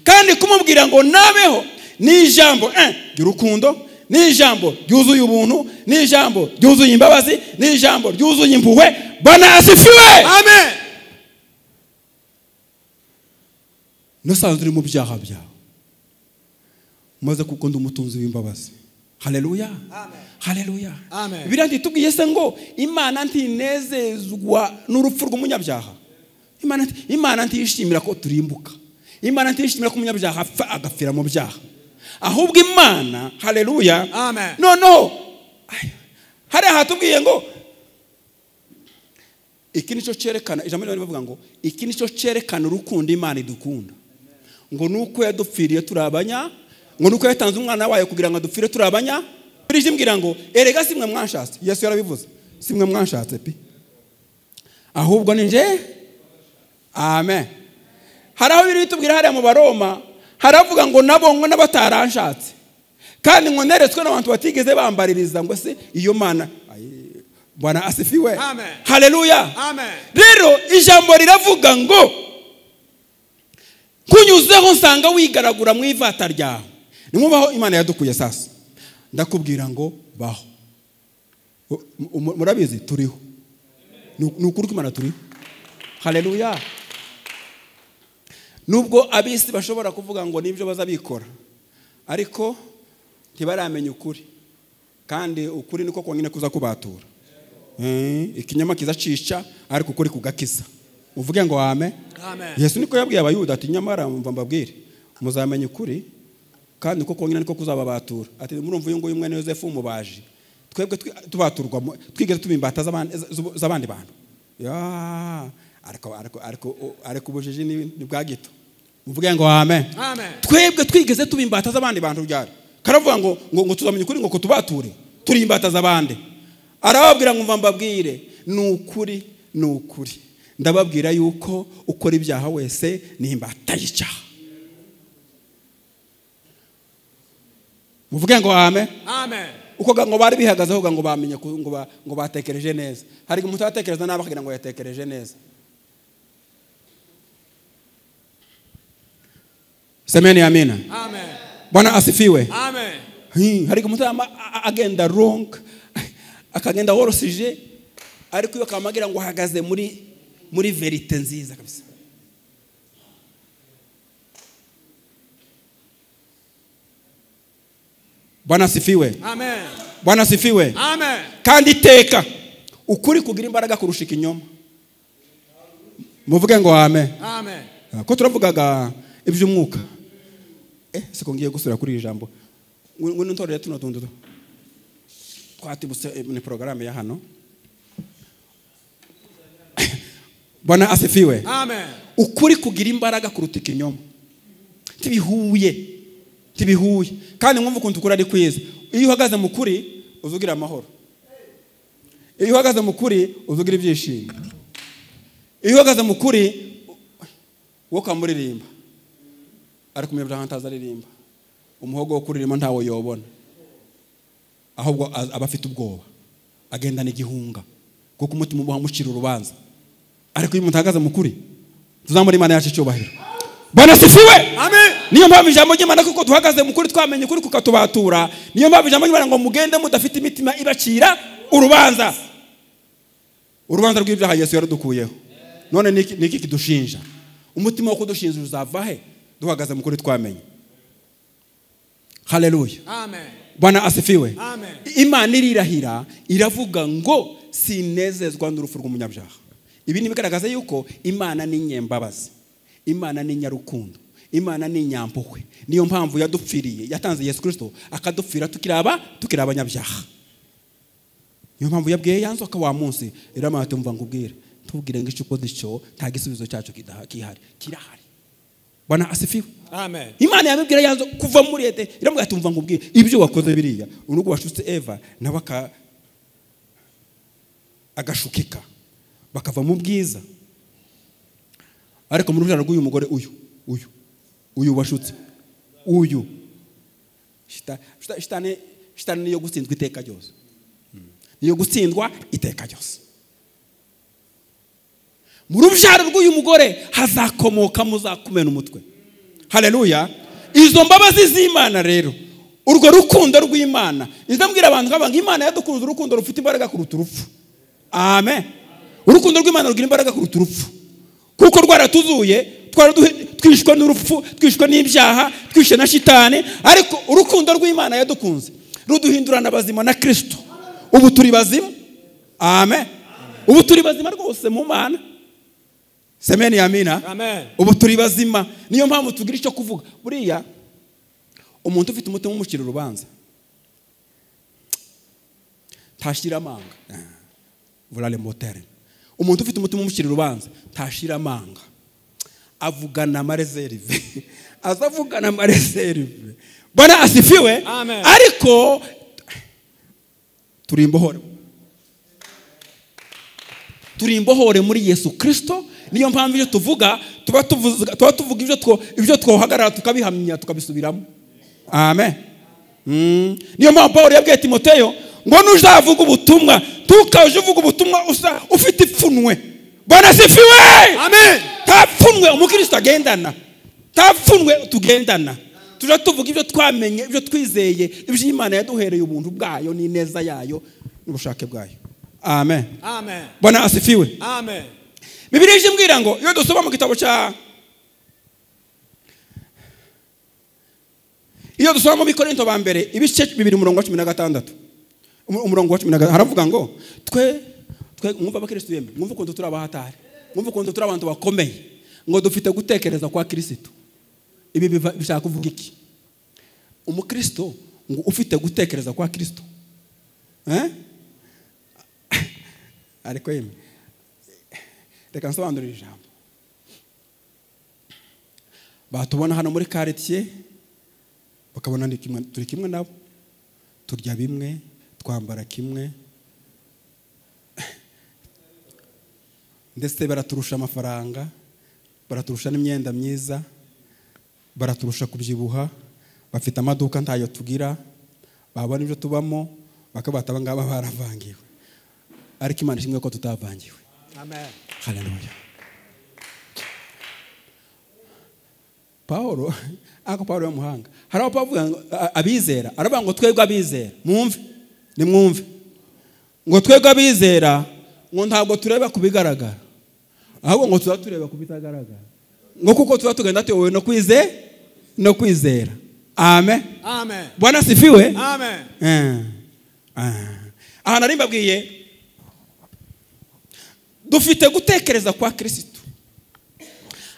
kandi kumubwira ngo nabeho ni ijambo ry'urukundo, ni ijambo ryuzuye ubuntu, ni ijambo ryuzuye imbabazi, ni ijambo ryuzuye impuhwe. Bwana asifiwe. Amen. Nasanzwe uri mu byaha byawe, maze kuko ndi umutunzi w'imbabazi. Haleluya. Amen. Haleluya. Amen. Birandi tubwiye se ngo Imana ntinezezwa n'urupfu rw'umunyabyaha. Imana ntishimira ko turimbuka. Imana ntishimira ko umunyabyaha apfa agafira mu byaha. Ahubwo Imana, haleluya. Amen. No. Hari ahatubwiye ngo iki nico cerekana, ijambo ryo rivuga ngo iki nico cerekana urukundo Imana idukunda. Ngo nuko yadupfiriye turabanya, ngo nuko yatanze umwana wayo kugira ngo adupfire turabanya. Birijimbwira ngo erega simwe mwanshatse. Yesu yarabivuze, simwe mwanshatse pi, ahubwo ni nje. Amen. Haraho biri bitubwira hariya mu Baroma, haravuga ngo nabongo n'abataranshatse, kandi ngo neretswe n'abantu batigeze bambaririza ngo se iyo Mana. Bwana asifiwe. Amen. Haleluya. Amen. Rero ijambo riravuga ngo kunyuzeho nsanga wigaragura mu ivata ryawe. Nimubaho Imana yadukuye sasa. Ndakubwira ngo baho. Murabizi turiho. Nukuri ko Imana turiho. Haleluya. Nubwo abisi bashobora kuvuga ngo nibyo bazabikora, ariko ntibaramenya ukuri, kandi ukuri niko kongene kuza kubatura. Ikinyama kizacisha ariko ukuri kugakiza. Uvuge ngo amen. Amen. Yesu niko yabwiye abayuda ati nyamara mumva mbabwire muzamenya ukuri, kandi niko kongene niko kuzababatura. Ati murumva uyu nguyu mwene Yosefu umubaji, twebwe tubaturwa twigeze tubimbata z'abandi bantu. Ariko ubujiji ni bwa gito. Muvuge ngo amen. Amen. Twebwe twigeze tubimbata z'abandi bantu ryari. Karavuga ngo tuzamenya ukuri ngo kutubature turi imbata z'abandi. Arababwira ngo mva mbabwire nukuri ndababwira yuko ukora ibyaha wese ni imbata y'icyaha. Muvuge ngo amen. Amen. Uko ngo bari bihagazeho ngo bamenye ngo batekereje neza. Hari umuntu atekereza nabi akagira ngo yatekereje neza. Semeni amina. Amen. Bwana asifiwe. Amen. Hari umuntu agenda wrong, akagenda worosije, ariko iyo kamagira ngo hagaze muri verite nziza kabisa. Bwana asifiwe. Amen. Bwana asifiwe. Amen. Kandi iteka ukuri kugira imbaraga kurusha ikinyoma. Muvuge ngo amen. Amen. Ko turavugaga iby'umwuka. Siko ngiye gusura kuri ijambo. Ngo ntorere tuno tundudo. Twatibuse ni programme ya hano. Bwana asifiwe. Amen. Ukuri kugira imbaraga kuruta ikinyoma. Tibihuye. Kandi mwumva ukuntu ukuri ari kwiza. Iyo uhagaze mu kuri uzugira amahoro. Iyo uhagaze mu kuri uzugira ibyishimo. Iyo uhagaze mu kuri wokamuririmba. Ariko umwe byahantaza aririmba. Umuhogo wo kuririmba ntawo yobona. Ahubwo abafite ubwoba. Agenda n'igihunga. Kuko umutima ubuha mucira urubanza. Ariko iyo mutagaze mu kuri tuzamura Imana yacu cyubahiro. Bwana sifiwe. Amen. Niyo mpamvu ijambo ry'Imana kuko tuhagaze mu kuri twamenye kuri kukatubatura. Niyo mpamvu ijambo ry'Imana ngo mugende mudafite imitima ibacira urubanza. Urubanza rw'ibyaha Yesu yaradukuyeho. None niki kidushinja? Umutima wo kudushinja uzava he? Duhagaze mu kuri twamenye. Haleluya. Amen. Bwana asifiwe. Amen. Imana irirahira iravuga ngo sinezezwa n'urupfu rw'umunyabyaha. Ibi ni bigaragaza yuko Imana ni nyembabazi, Imana ni nyarukundo, Imana ni nyampuhwe. Niyo mpamvu yadupfiriye, yatanze Yesu Kristo akadupfira tukiri abanyabyaha. Niyo mpamvu yabwiye yanzoka wa munsi iramara tumva ngubwire tubwire ngo icuko dico nta gisubizo cyacu kirahari. Bwana asifiwe. Amen. Imana yamubwira yanzo kuva muri Eden iramubwira tumva ngubwire ibyo wakoze biriya unugo washutse Eva nawe agashukika bakava mu bwiza. Ariko mu rubyaro rw'uyu mugore uyu washutse uyu shitani niyo gutsindwa iteka ryose, niyo gutsindwa iteka ryose. Mu rubyaro rw'uyu mugore hazakomoka muzakumena umutwe. Haleluya. Izo mbabazi z'Imana rero, urwo rukundo rw'Imana, ndambwira abantu nk'abanga Imana yadukunze urukundo rufite imbaraga kuruta urupfu. Amen. Urukundo rw'Imana rugira imbaraga kuruta urupfu, kuko rwaratuzuye twishwe n'urupfu, twishwe n'ibyaha, twishe na shitani, ariko urukundo rw'Imana yadukunze ruduhindurana bazima na Kristo. Ubu turi bazima. Amen. Ubu turi bazima rwose mu Mana. Semeni amina. Amen. Ubu turi bazima. Niyo mpamvu tugira icyo kuvuga. Buriya umuntu ufite umutima umucira urubanza tashira amanga. Voilà le moteur. Umuntu ufite umutima umucira urubanza tashira amanga. Avugana amareserve. Azavugana amareserve. Bwana asifiwe. Amen. Ariko turi imbohore muri Yesu Kristo. Niyo mpamvu iyo tuvuga tuba tuvuga ibyo twohagarara tukabihamya tukabisubiramo. Amen. Niyo mpamvu Paulo yabwiye Timoteyo ngo nuzavuga ubutumwa tukaje uvuga ubutumwa ufite ipfunwe. Bwana asifiwe. Amen. Tapfunwe umukristo agendana, tapfunwe tugendana. Tuja tuvuga ibyo twamenye, ibyo twizeye, ibyo Imana yaduhereye ubuntu bwayo n'ineza yayo n'ubushake bwayo. Amen. Amen. Bwana asifiwe. Amen. Bibiliya imbwira ngo iyo dusoma mu gitabo iyo dusoma mu Bikorinto ba mbere ibice 2:16 umurongo wa 16 haravuga ngo twe mwumva abakristo yemwe, mwumva ukuntu turi abahatari, mwumva ukuntu turi abantu bakomeye, ngo dufite gutekereza kwa Kristo. Ibi bishaka kuvuga iki? Umukristo ngo ufite gutekereza kwa Kristo. Ariko yemwe reka nsobanurire ijambo. Batubona hano muri quartier bakabona turi kimwe nabo, turya bimwe, twambara kimwe, ndetse baraturusha amafaranga, baraturusha n'imyenda myiza, baraturusha kubyibuha, bafite amaduka ntayo tugira, babona ibyo tubamo bakabata ngaba baravangiwe. Ariko Imana ishimwe ko tutavangiwe. Amen. Haleluya. Paulo yo muhanga hari abavuga abizera, aravuga ngo twebwe abizera nimwumve ngo twebwe abizera ngo ntabwo tureba kubigaragara, ahubwo ngo tureba kubitagaragara, ngo kuko tuba tugenda tuyobowe no kwizera. Amen. Amen. Bwana asifiwe. Amen. Aha nari mbabwiye dufite gutekereza kwa Kristo.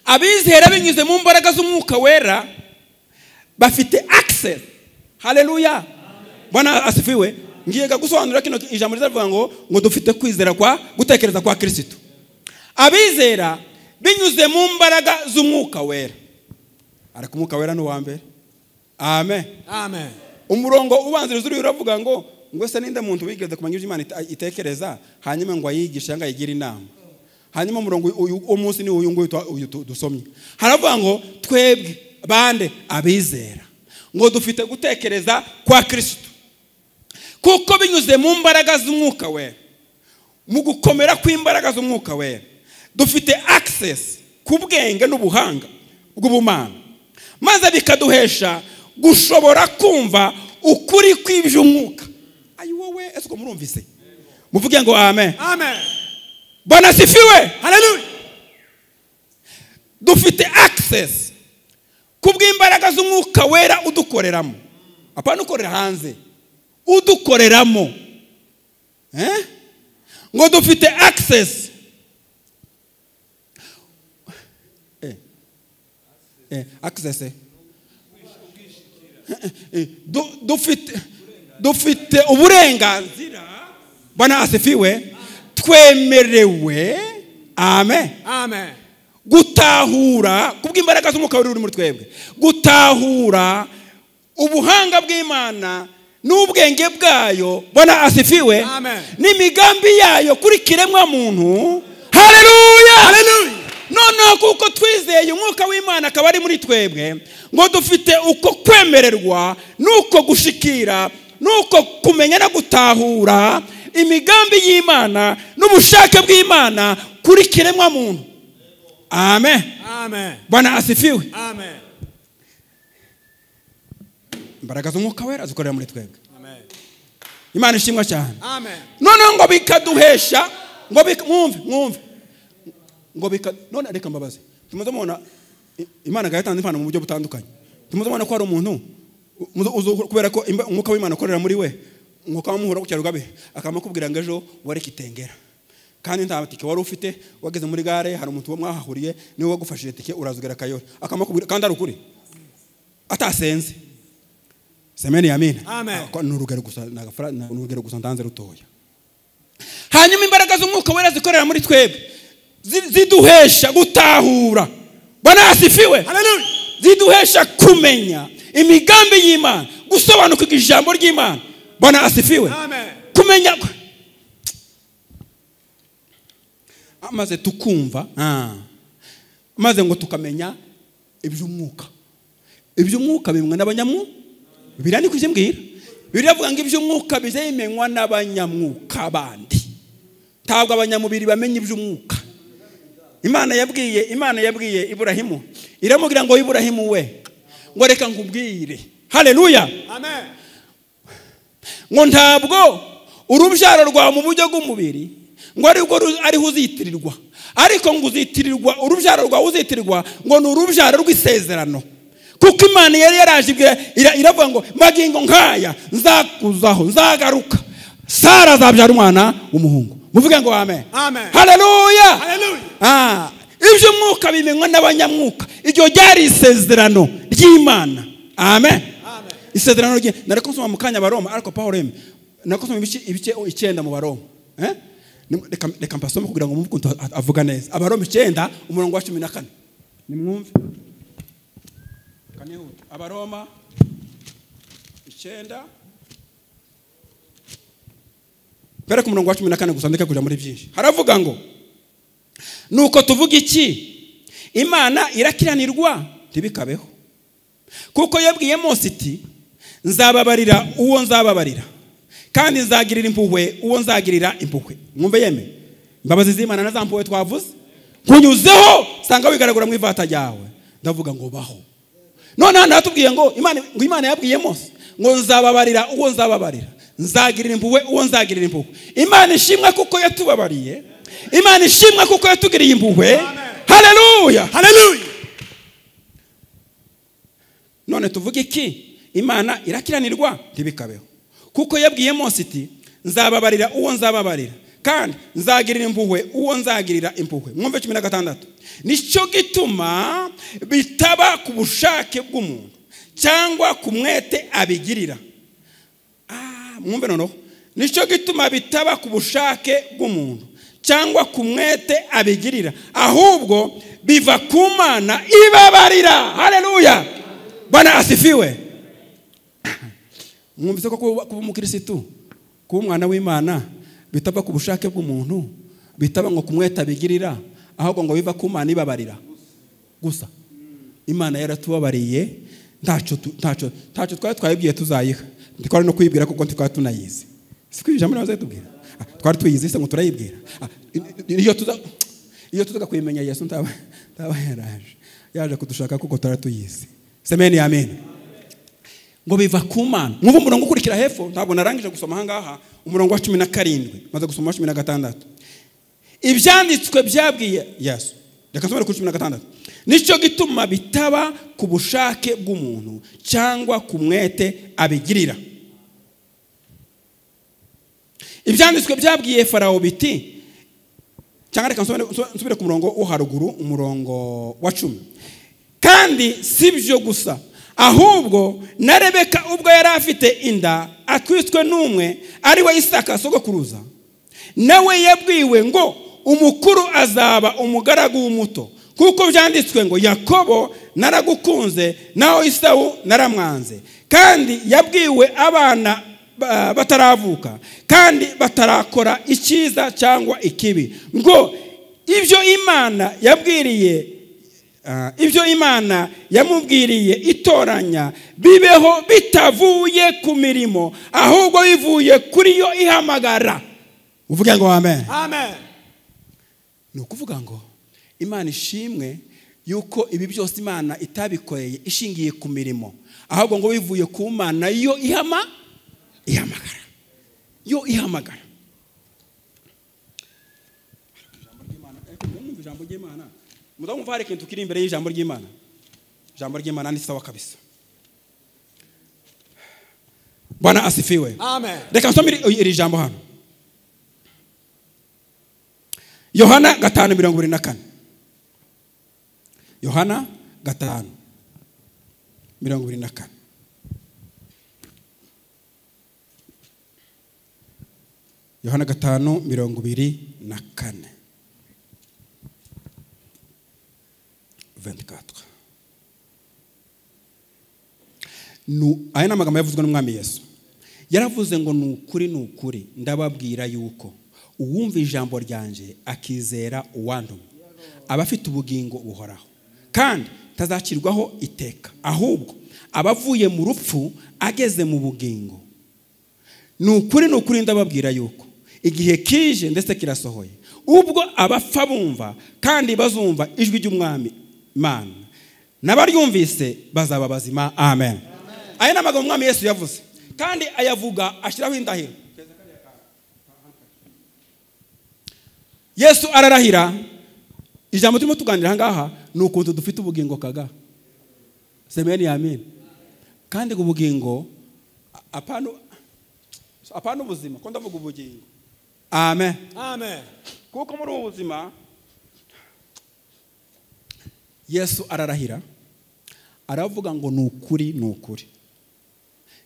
Abizera binyuze mu mbaraga z'umwuka wera bafite access. Haleluya. Bwana asifiwe. Ngiye gusobanura kino ijambo rizavuga ngo dufite kwizera kwa gutekereza kwa Kristo. Abizera binyuze mu mbaraga z'umwuka wera. Ariko umwuka wera no wambere. Amen. Amen. Umurongo ubanziriza uri uravuga ngo se ninde muntu wigeze kumenya ibyo Imana itekereza hanyuma ngo ayigisha ngo ayigira inama. Hanyuma umurongo umunsi ni uyu nguyu dusomye. Haravuga ngo twebwe bande abizera ngo dufite gutekereza kwa Kristo. Kuko binyuze mu mbaraga z'umwuka wera, mu gukomera kw'imbaraga z'umwuka wera, dufite access ku bwenge n'ubuhanga bw'ubumana, maze bikaduhesha gushobora kumva ukuri kw'iby'umwuka. Ayo wowe esko murumvise? Muvuge ngo amen. Amen. Bwana sifiwe. Haleluya. Dufite access kubw'imbaraga z'umwuka wera udukoreramo. Apana ukorera hanze, udukoreramo. ngo dufite access access dufite uburenganzira bana asifiwe twemerewe amen gutahura kubw'imbaraga z'umwuka uri muri twebwe gutahura ubuhanga bw'Imana n'ubwenge bwayo bana asifiwe n'imigambi yayo kuri kiremwa muntu. Haleluya haleluya. Noneho kuko twizeye umwuka w'Imana akaba ari muri twebwe ngo dufite uko kwemererwa nuko gushikira nuko kumenya no gutahura imigambi y'Imana n'ubushake bw'Imana kuri kiremwa muntu. Amen amen. Bwana asifiwe amen. Imbaraga z'umwuka wera zikorera muri twebwe. Amen. Imana ishimwa cyane. Amen. Noneho ngo bikaduhesha ngo mwumve ngo none reka mbabaze tumaze mubona Imana gayatanze impano mu buryo butandukanye. Tumaze mubona ko ari umuntu kubera ko umwuka w'Imana akorera muri we ngo kamuhura ku cyarugabe akamakubwira ngo ejo wari kitengera kandi nta tike wari ufite wageze muri gare hari umuntu wo mwahahuriye niwe wagufashije tike urazugera kayore akamakubwira kandi ari ukuri atasenze. Semeni amen. Ko n'urugero gusa n'urugero gusa ndanze rutoya. Hanyuma imbaraga z'umwuka wera zikorera muri twebwe ziduhesha gutahura. Bwana asifiwe. Haleluya. Ziduhesha kumenya imigambi y'Imana, gusobanuka ijambo ry'Imana. Bwana asifiwe. Amen. Kumenya amaze tukumva maze ngo tukamenya iby'umwuka. Iby'umwuka bimwe n'abanyamwuka birani kuzimbwira biravuga ngo iby'umwuka bizemenywa n'abanyamwuka bandi ntabwo abanyamubiri bamenye iby'umwuka. Imana yabwiye Iburahimu iramubwira ngo Iburahimu we ngo reka nkubwire. Haleluya amen. Ngo ntabwo urubyaro rwa mu buryo bw'umubiri ngo ariho uzitirirwa ariko ngo uzitirirwa urubyaro rwa uzitirirwa ngo ni urubyaro rw'isezerano kuko Imana yari yaraje iravuga ngo magingo nkaya nzakuzaho nzagaruka Sara azabyara umwana w'umuhungu. Muvuge ngo amen. Amen. Haleluya. Haleluya. Iby'umwuka bimenywa n'abanyamwuka. Iryo ryari isezerano ry'Imana. Amen. Amen. Isezerano rye nareko nsoma mu kanya Baroma ariko Paulo nareko nsoma ibice 9 mu Baroma. Reka mpasome kugira ngo mvuge avuga neza. Abaroma 9 umurongo wa 14. Nimwumve. Kanihuta. Abaroma 9 Pera ku murongo wa 14 gusa ndeka kuja muri byinshi. Haravuga ngo nuko tuvuga iki? Imana irakiranirwa ntibikabeho. Kuko yabwiye Mose iti nzababarira uwo nzababarira kandi nzagirira impuhwe uwo nzagirira impuhwe. Mwumve yeme imbabazi z'Imana nazampuwe twavuze kunyuzeho sanga wigaragura mu ivata ryawe ndavuga ngo baho. None hano hatubwiye ngo Imana yabwiye Mose ngo nzababarira uwo nzababarira nzagirira impuhwe uwo nzagirira impuhwe. Imana ishimwa kuko yatubabariye. Imana ishimwa kuko yatugiriye impuhwe. Haleluya haleluya. None tuvuge iki? Imana irakiranirwa ntibikabeho kuko yabwiye Mose iti nzababarira uwo nzababarira kandi nzagirira impuhwe uwo nzagirira impuhwe. Mwumve 16. Nicyo gituma bitaba ku bushake bw'umuntu cyangwa ku mwete abigirira. Mwumve noneho nicyo gituma bitaba ku bushake bw'umuntu cyangwa ku mwete abigirira ahubwo biva ku Mana ibabarira. Haleluya. Bwana asifiwe. Mwumvise ko kuba umukristo kuba umwana w'Imana bitaba ku bushake bw'umuntu bitaba ngo ku mwete abigirira ahubwo ngo biva ku Mana ibabarira gusa. Imana yaratubabariye ntacyo twari twayibwiye tuzayiha twari no kwibwira kuko twari tunayizi. Sikwije muri baze tubwira twari tuyizi se ngo turayibwira. Iyo tuzaga kwimenya Yesu ntaba yaje kudushaka kuko twari tuyizi. Semeni amen. Ngo biva ku Mana. Mwumva umurongo ukurikira hepfo ntabwo narangije gusoma hangaha umurongo wa 17 maze gusoma 16. Ibyanditswe byabwiye Yesu. Reka nsome ku 16. Nicyo gituma bitaba ku bushake bw'umuntu cyangwa ku mwete abigirira. ibyanditswe byabwiye Farawo biti, cyangwa reka nsubire ku murongo wo haruguru, umurongo wa 10. Kandi sibyo gusa, ahubwo na Rebeka ubwo yari afite inda atwitswe n'umwe ari we Isaka sogokuruza, nawe yabwiwe ngo umukuru azaba umugaragu w'umuto, kuko byanditswe ngo Yakobo naragukunze naho Isawu naramwanze. Kandi yabwiwe abana bataravuka kandi batarakora icyiza cyangwa ikibi, ngo ibyo Imana yamubwiriye itoranya bibeho bitavuye ku mirimo, ahubwo bivuye kuri yo ihamagara. Uvuge ngo amen. Amen. Ni ukuvuga ngo Imana ishimwe yuko ibi byose Imana itabikoreye ishingiye ku mirimo, ahubwo ngo bivuye ku Mana yo ihamagara. Yo ihamagara. Ijambo ry'Imana. Mudamumva hari ikintu kiri imbere y'ijambo ry'Imana. Ijambo ry'Imana ni sawa kabisa. Bwana asifiwe. Amen. Reka nsome iri jambo hano. Yohana 5:24. Yohana 5:24. Yohana 5:24. 24. Aya ni amagambo yavuzwe n'umwami Yesu. Yaravuze ngo ni ukuri ndababwira yuko uwumva ijambo ryanje akizera uwandumye aba afite ubugingo buhoraho, kandi tazacirwaho iteka, ahubwo abavuye mu rupfu ageze mu bugingo. Ni ukuri ndababwira yuko igihe kije ndetse kirasohoye, ubwo abapfa bumva kandi bazumva ijwi ry'umwami Imana, n'abaryumvise bazaba bazima. Amen. Aya ni amagambo umwami Yesu yavuze, kandi ayavuga ashyiraho indahiro. Yesu ararahira. Ijambo turimo tuganira ahangaha ni ukuntu dufite ubugingo kaga. Semeni amen. Kandi ubugingo apana ubuzima, ko ndavuga ubugingo. Amen. Amen. Kuko muri ubu buzima Yesu ararahira, aravuga ngo ni ukuri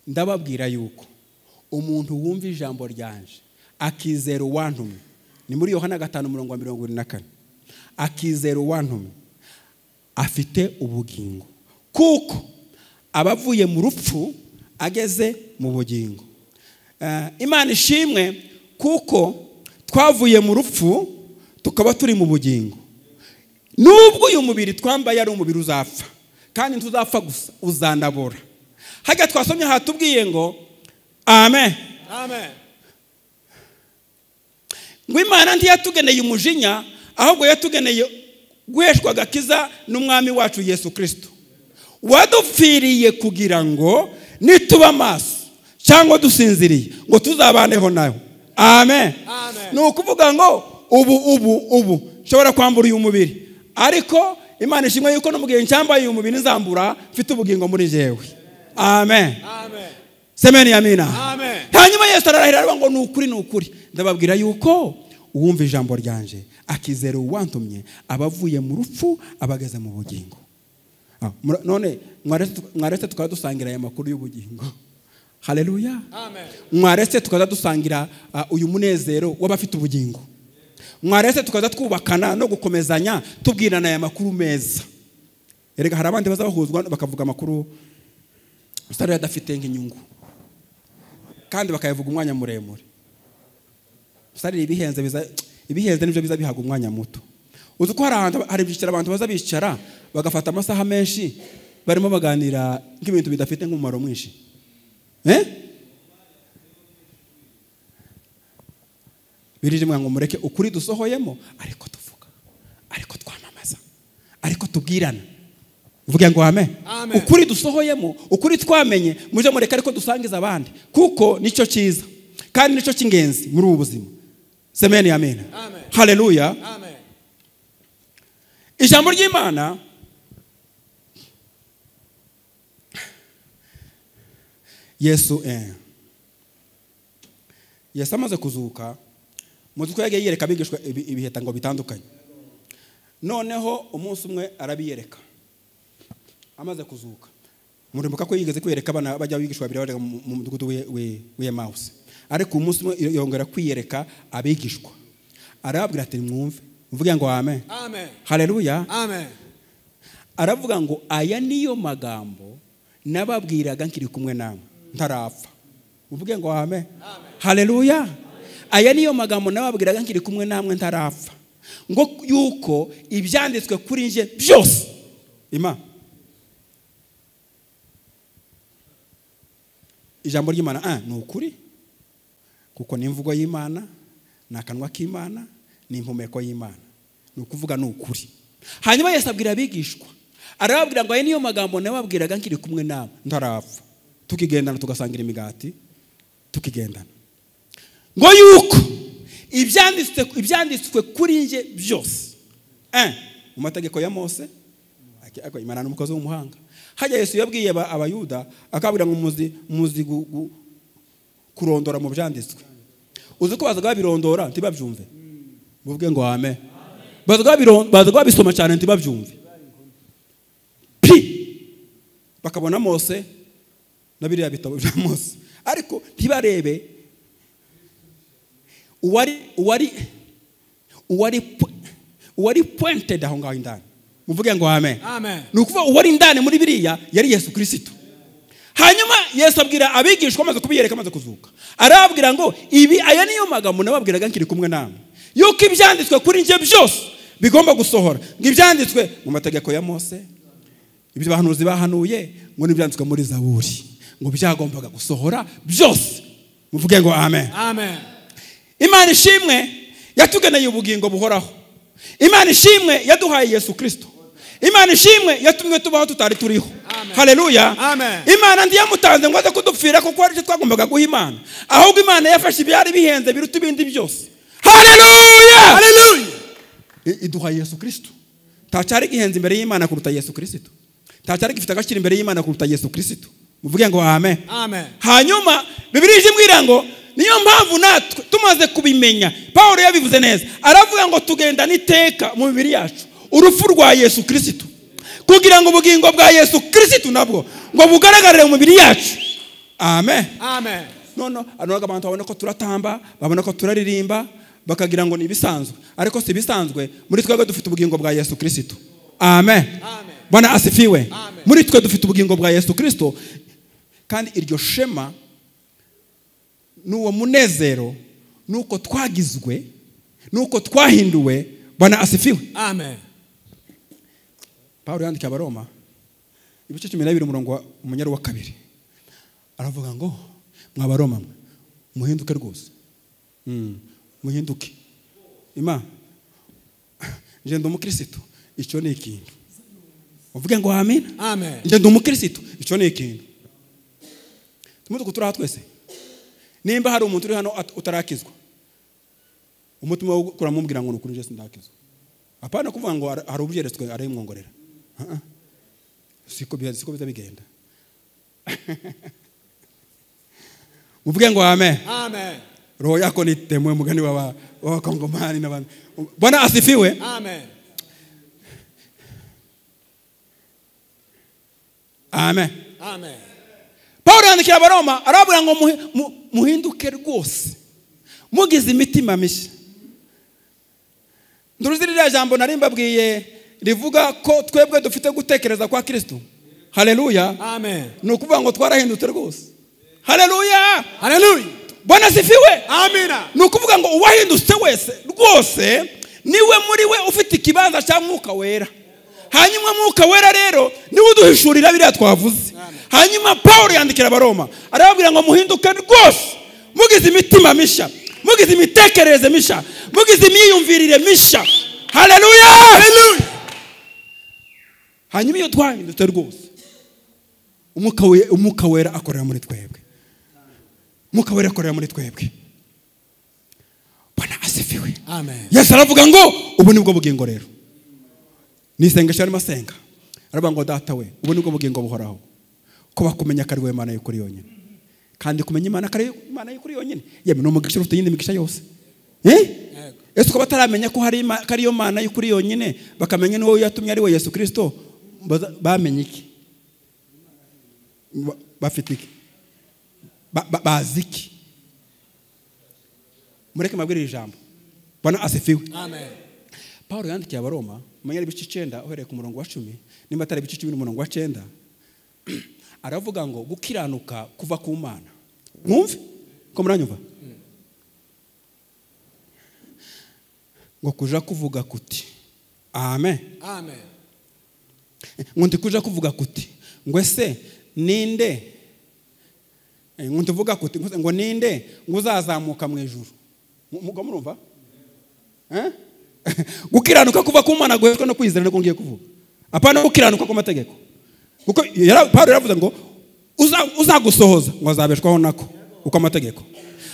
ndababwira yuko umuntu wumva ijambo ryanje akizera uwantumye, ni muri Yohana 5:24, akizera uwantumye afite ubugingo, kuko abavuye mu rupfu ageze mu bugingo. Imana ishimwe kuko twavuye mu rupfu tukaba turi mu bugingo. Nubwo uyu mubiri twambaye ari umubiri uzapfa, kandi ntuzapfa gusa uzanabora. Hajya twasomye hatubwiye ngo amen. Amen. Ngo Imana ntiyatugeneye umujinya, ahubwo yatugeneye guheshwa agakiza n'umwami wacu Yesu Kristo, wadupfiriye kugira ngo nituba maso cyangwa dusinziriye ngo tuzabaneho nawe. Amen. Amen. Ni ukuvuga ngo ubu nshobora kwambura uyu mubiri, ariko Imana ishimwe yuko no mu gihe cyambaye uyu mubiri nzambura mfite ubugingo muri jewe. Amen. Amen. Semeni amina. Amen. Hanyuma Yesu ararahira ngo ni ukuri ndababwira yuko uwumva ijambo ryanje akizera uwantumye abavuye mu rupfu abageze mu bugingo. None mwaretse tukaba dusangira aya makuru y'ubugingo. Haleluya. Amen. Mwaretse tukaza dusangira uyu munezero w'abafite ubugingo. Mwaretse tukaza twubakana no gukomezanya tubwirana aya makuru meza. Erega hari abandi bazabahuzwa bakavuga amakuru usari adafite nk'inyungu, kandi bakayavuga umwanya muremure. Usari ibihenze nibyo biza bihaga umwanya muto. Uzi ko hari ibyiciro abantu baza bicara bagafata amasaha menshi barimo baganira nk'ibintu bidafite nk'umumaro mwinshi. Birije mwango mureke ukuri dusohoyemo, ariko tuvuga, ariko twamamaza, ariko tubwirana. Uvuge ngo amen. Ukuri dusohoyemo, ukuri twamenye, muje mureke ariko dusangiza abandi, kuko nicyo cyiza kandi nicyo cy'ingenzi muri ubu buzima. Semeni amen. Haleluya. Amen. Ijambo ry'Imana Yesu Yesu amaze kuzuka muzi ko yagiye yereka abigishwa ibiheta ngo bitandukanye. Noneho umunsi umwe arabiyereka amaze kuzuka. Muribuka ko yigeze kwereka abana bajya abigishwa babiri bari mu mudugudu we Mouse. Ariko umunsi umwe yongera kwiyereka abigishwa. Arababwira ati mwumve. Muvuge ngo amen. Amen. Haleluya. Amen. Aravuga ngo aya niyo magambo nababwiraga nkiri kumwe namwe ntarapfa. Muvuge ngo amen. Haleluya. Aya niyo magambo nababwiraga nkiri kumwe namwe ntarapfa. Ngo yuko ibyanditswe kuri nje byose. Ima. Ijambo ry'Imana ni ukuri. Kuko ni imvugo y'Imana, nakanwa k'Imana, ni impumeko y'Imana. Ni ukuvuga ni ukuri. Hanyuma Yesu abwira abigishwa. Arababwira ngo aya niyo magambo nababwiraga nkiri kumwe namwe ntarapfa. Tukigendana tugasangira imigati, tukigendana. Ngo yuko ibyanditswe kuri nje byose. Mu mategeko ya Mose, Imana n'umukozi w'umuhanga. Hajya Yesu yabwiye abayuda akabwira ngo muzi kurondora mu byanditswe. Uzi ko bazaga babirondora ntibabyumve. Muvuge ngo amen. Bazaga babisoma cyane ntibabyumve. Bakabona Mose na biriya bitabo bya Mose. Ariko ntibarebe uwari pointed aho ngaho indani. Muvuge ngo amen. Amen. Nukuva uwari indani muri biriya yari Yesu Kristo. Hanyuma Yesu abwira abigishwa amaze kubiyereka amaze kuzuka. Arababwira ngo aya niyo magambo nababwiraga nkiri kumwe namwe. Yuko ibyanditswe kuri nje byose bigomba gusohora. Ngo ibyanditswe mu mategeko ya Mose, ibyo bahanuzi bahanuye, ngo n'ibyanditswe muri Zaburi, ngo byagombaga gusohora byose. Muvuge ngo amen. Amen. Imana ishimwe yatugeneye ubugingo buhoraho. Imana ishimwe yaduhaye Yesu Kristo. Imana ishimwe yatumwe tubaho tutari turiho. Haleluya. Amen. Imana ndiyamutanze ngo aze kudupfira kuko ari cyo twagombaga guha Imana. Ahubwo Imana yafashe ibyari bihenze biruta ibindi byose. Haleluya. Haleluya. Iduhaye Yesu Kristo. Tacyari gihenze imbere y'Imana kuruta Yesu Kristo. Tacyari gifite agaciro imbere y'Imana kuruta Yesu Kristo. Muvuge ngo amen. Amen. Hanyuma Bibiliya imbwira ngo niyo mpamvu natwe tumaze kubimenya. Paulo yabivuze neza. Aravuga ngo tugenda niteka mu mibiri yacu urupfu rwa Yesu Kristo, kugira ngo ubugingo bwa Yesu Kristo nabwo ngo bugaragarire mu mibiri yacu. Amen. Amen. Nono anoga abantu babona ko turatamba, babona ko turaririmba, bakagira ngo ni bisanzwe. Ariko si bisanzwe, muri twebwe dufite ubugingo bwa Yesu Kristo. Amen. Amen. Bwana asifiwe. Amen. Muri twe dufite ubugingo bwa Yesu Kristo, kandi iryo shema nuwo munezero nuko twagizwe, nuko twahinduwe. Bwana asifiwe. Amen. Paulo yandikiye Abaroma ibice 12 umurongo umunyaro wa 2. Aravuga ngo mwabaroma muhinduke rwose. Muhinduke. Ima nje ndo umukristo, icyo ni ikintu. Uvuge ngo amen. Amen. Nje ndo umukristo, icyo ni ikintu. Tumutuko turaha twese. Nimba hari umuntu uri hano utarakizwa, umutima wo kuramubwira ngo nukuri nje sindakizwa. Apana kuvuga ngo hari ubyeretswe arayimwongorera. Siko bizabigenda. Muvuge ngo amen. Amen. Roho yako ni temwe mugani wa Kongomani na bana. Bwana asifiwe. Amen. Amen. Amen. Paulo yandikira Abaroma aravuga ngo muhinduke rwose, mugize imitima mishya. Nduruzirira jambo narimbabwiye rivuga ko twebwe dufite gutekereza kwa Kristo. Haleluya. Amen. Nukuvuga ngo twarahindutse rwose. Haleluya. Haleluya. Bwana asifiwe. Amina. Nukuvuga ngo uwahindutse wese rwose niwe muri we ufite ikibanza cya Mwuka Wera. Hanyuma Mwuka Wera rero niwe uduhishurira biriya twavuze. Hanyuma Paulo yandikira Abaroma arababwira ngo muhinduke rwose, mugize imitima misha, mugize imitekerereze misha, mugize imyiyumvirire misha. Haleluya. Haleluya. Hanyuma iyo twahindutse rwose, Umwuka Wera akorera muri twebwe. Umwuka Wera akorera muri twebwe. Bwana asifiwe. Amen. Yesu aravuga ngo ubu nibwo bugingo rero. Nisengesha ari masenga. Aravuga ngo data we, ubu nibwo bugingo buhoraho, ko bakumenya ko ari we Mana y'ukuri yonyine, kandi kumenya Imana kare Imana y'ukuri yonyine yeme no mugisha ufite yindi migisha yose ese ko bataramenya ko hari kari yo Mana y'ukuri yonyine bakamenya n'uwo yatumye ari we Yesu Kristo bamenye iki bafite iki baziki mureke mabwire ijambo Bwana asifiwe amen. Paulo yandikiye abaroma manyari bice 9 uhereye ku murongo wa 10 nimba atari bice 10 umurongo wa 9 aravuga ngo gukiranuka kuva ku Mana. Mwumve ko muranyumva ngo kuja kuvuga kuti amen amen. Ngo ndikuja kuvuga kuti ngo ese ninde ngo tuvuga kuti ngo ninde ngo uzazamuka mu ijuru mugo murumva gukiranuka kuva ku Mana guheshwa no kwizera no ngiye kuvuga apana gukiranuka ku mategeko kuko Paulo yaravuze ngo uzagusohoza ngo azabeshwaho nako uko amategeko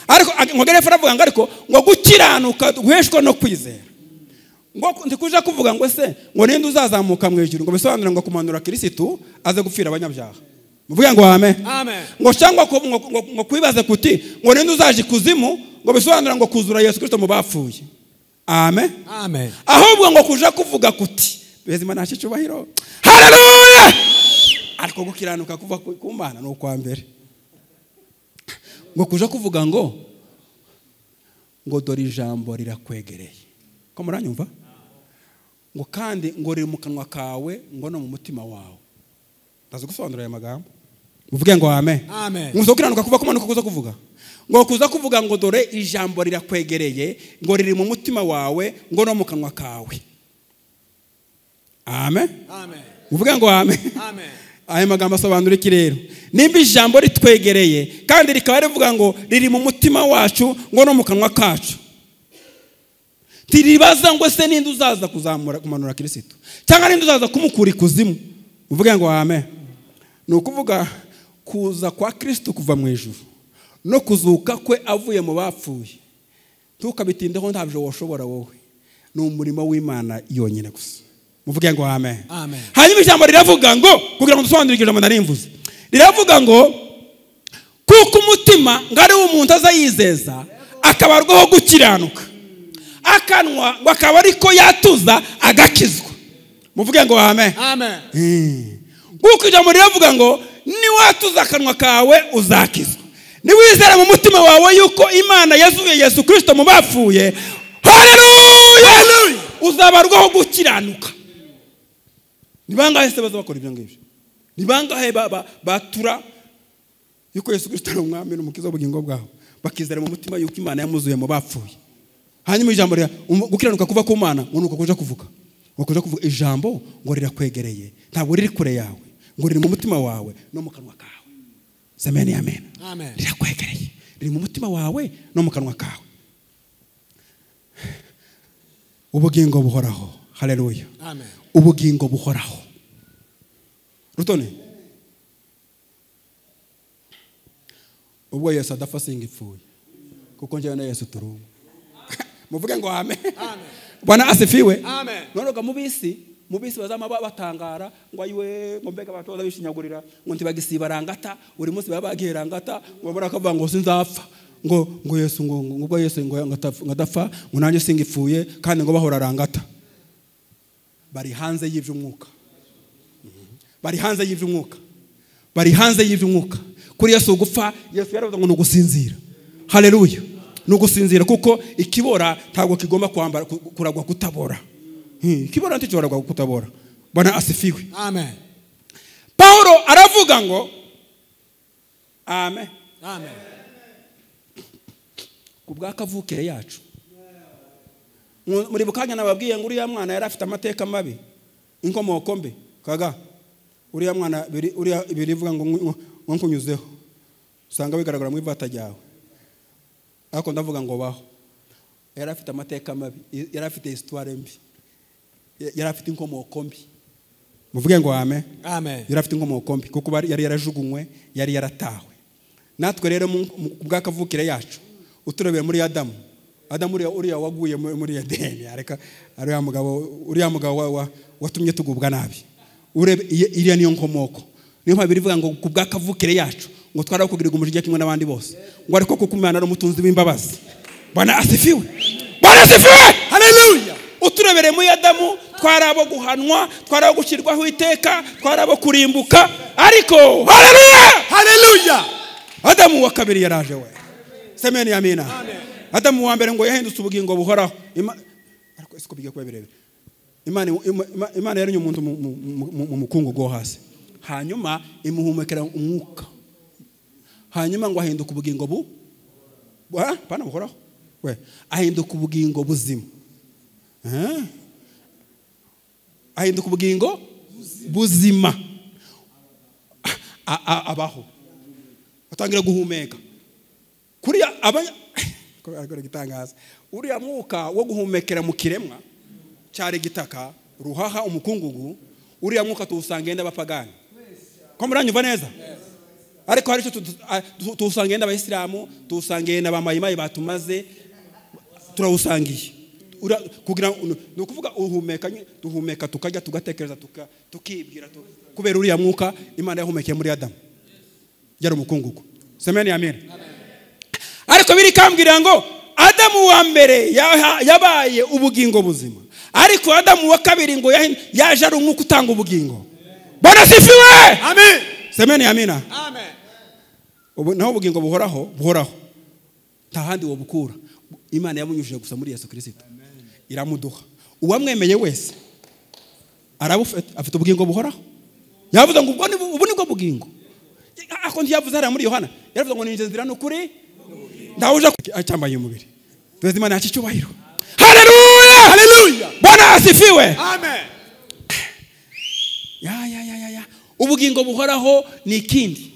ariko ngogere faravuga ngo ariko ngo gukiranuka guheshwa no kwizera ngo ndikuja kuvuga ngo ese ngo ninde uzazamuka mu ijuru ngo bisobanura ngo kumanura Kristo aze gupfira abanyabyaha muvuga ngo amen amen. Ngo cyangwa ngo kwibaza kuti ngo ninde uzaje kuzimu ngo bisobanura ngo kuzura Yesu Kristo mu bapfuye amen amen. Ahubwo ngo kuja kuvuga kuti bezima nashicubahiro haleluya ariko gukiranuka kuva ku Mana no kwa mbere ngo kuja kuvuga ngo dore ijambo rirakwegereye ko muranyumva ngo kandi ngo riri mu kanwa kawe ngo no mu mutima wawe ndazo gusobanura aya magambo muvuge ngo amen amen. Ngo gukiranuka kuva ku Mana kuza kuvuga ngo kuza kuvuga ngo dore ijambo rirakwegereye ngo riri mu mutima wawe ngo no mu kanwa kawe amen amen. Muvuge ngo amen amen. Aya magambo asobanura iki rero nimba ijambo ritwegereye kandi rikaba rivuga ngo riri mu mutima wacu ngo no mu kanwa kacu tiribaza ngo se ninde uzaza kuzamura kumanura Kristo cyangwa ninde uzaza kumukura ikuzimu muvuge ngo amen. No kuvuga kuza kwa Kristo kuva mu ijuru no kuzuka kwe avuye mu bapfuye tukabitindeho ntabyo washobora wowe ni umurimo w'Imana yonyine gusa muvuge ngo amen amen. Hanyuma ijambo riravuga ngo kugira ngo dusobanurire ijambo narimvuze riravuga ngo kuko umutima ngari w'umuntu azayizeza akabarwaho gukiranuka akanwa ngo akaba ariko yatuza agakizwa muvuge ngo amen amen. Kuko ijambo riravuga ngo ni watuza akanwa kawe uzakizwa niwizera mu mutima wawe yuko Imana yazuye Yesu Kristo mu bapfuye haleluya uzabarwaho gukiranuka. Ni bangahe se baza bakora ibyo ngibyo? Ni bangahe batura yuko Yesu Kristo ari umwami n'umukiza w'ubugingo bwabo bakizera mu mutima yuko Imana yamuzuye mu bapfuye. Hanyuma ijambo rya gukiranuka kuva ku Mana ngo nuko kuja kuvuga ngo kuja kuvuga ijambo ngo rirakwegereye ntabwo riri kure yawe ngo riri mu mutima wawe no mu kanwa kawe. Semeni amen amen. Rirakwegereye riri mu mutima wawe no mu kanwa kawe ubugingo buhoraho haleluya amen. Ubugingo buhoraho Rutone ubwo Yesu adafa singipfuye kuko njye na Yesu turumwe muvuge ngo amen amen. Bwana asifiwe amen. Nonoga mubisi bazama batangara ngo ayiwe ngo mbega batoza bishinyagurira ngo ntibagisiba rangata buri munsi babagera ngata ngo barakavuga ngo sinzapfa ngo Yesu ngo Yesu ngo ngadafa ngo nanjye singipfuye kandi ngo bahora rangata bari hanze y'ivy'umwuka bari hanze y'ivy'umwuka bari hanze y'ivy'umwuka kuri Yesu gupfa Yesu yaravuze ngo nugusinzira haleluya nugusinzira kuko ikibora ntabwo kigomba kwambara kuragwa kutabora ikibora nticyo kutabora. Bwana asifiwe amen. Paulo aravuga ngo amen amen kubwakavukire yacu muri bukanya nababwiye ngo uriya mwana yari afite amateka mabi inkomoko mbi kaga uriya mwana birivuga ngo nkunyuzeho usanga bigaragara mu ivata ryawe ariko ndavuga ngo baho yari afite amateka mabi yari afite histoire mbi yari afite inkomoko mbi muvuge ngo amen amen. Yari afite inkomoko mbi kuko yari yarajugunywe yari yaratawe natwe rero mu bwakavukire yacu uturabira muri Adamu uriya waguye muri Edeni areka uriya mugabo watumye tugubwa nabi urebe iriya niyo nkomoko niyo mpamvu birivuga ngo ku bwakavukire yacu ngo twara kugirirwa umujinya kimwe n'abandi bose, ngo ariko kuko Imana ari umutunzi w'imbabazi. Bwana asifiwe. Bwana asifiwe. Haleluya. Uturebere mu Adamu twarabo guhanwa, twarabo gushirwaho iteka, twarabo kurimbuka, ariko haleluya. Haleluya. Adamu wa kabiri yaraje we. Semeni amina. Amen. Adamu wa mbere ngo yahindutse ubugingo buhoraho. Ariko esiko bigiye kuba birebire. Imana yaremye umuntu mu mukungugu wo hasi, hanyuma imuhumekera umwuka, hanyuma ngo ahinduka ubugingo pana buhoraho we, ahinduka ubugingo buzima. Ahinduka ubugingo buzima, abaho, atangira guhumeka. Kuriya ko gitangaza, uriya mwuka wo guhumekera mu kiremwa cyari gitaka, ruhaha, umukungugu, uriya mwuka tuwusangenda abapagani. Ko muranyumva neza? Ariko hari cyo tuwusangenda abayisilamu, tuwusangenda abamayimayi batumaze, turawusangiye. Kugira no kuvuga duhumeka tukajya tugatekereza tukibwira kubera uriya mwuka Imana yahumekeye muri Adamu yari umukungugu. Semeni amen. Ariko biri kambwira ngo Adamu wa mbere yabaye ubugingo buzima, ariko Adamu wa kabiri ngo yaje ari umwuka utanga ubugingo. Bwana sifiwe. Amen. Semeni amina. Amen. Ubu naho ubugingo buhoraho nta handi wo bukura. Imana yabunyujije gusa muri Yesu Kristo. Iramuduha. Uwamwemeye wese afite ubugingo buhoraho. Yavuze ngo ubu nibwo bugingo. Ako ndiyavuze ara muri Yohana. Yaravuze ngo ni inzira n'ukuri. Ndawuje acyambaye umubiri. Tuweze Imana yacu cyubahiro. Haleluya. Haleluya. Bwana asifiwe. Amen. Ya. Ubugingo buhoraho ni ikindi.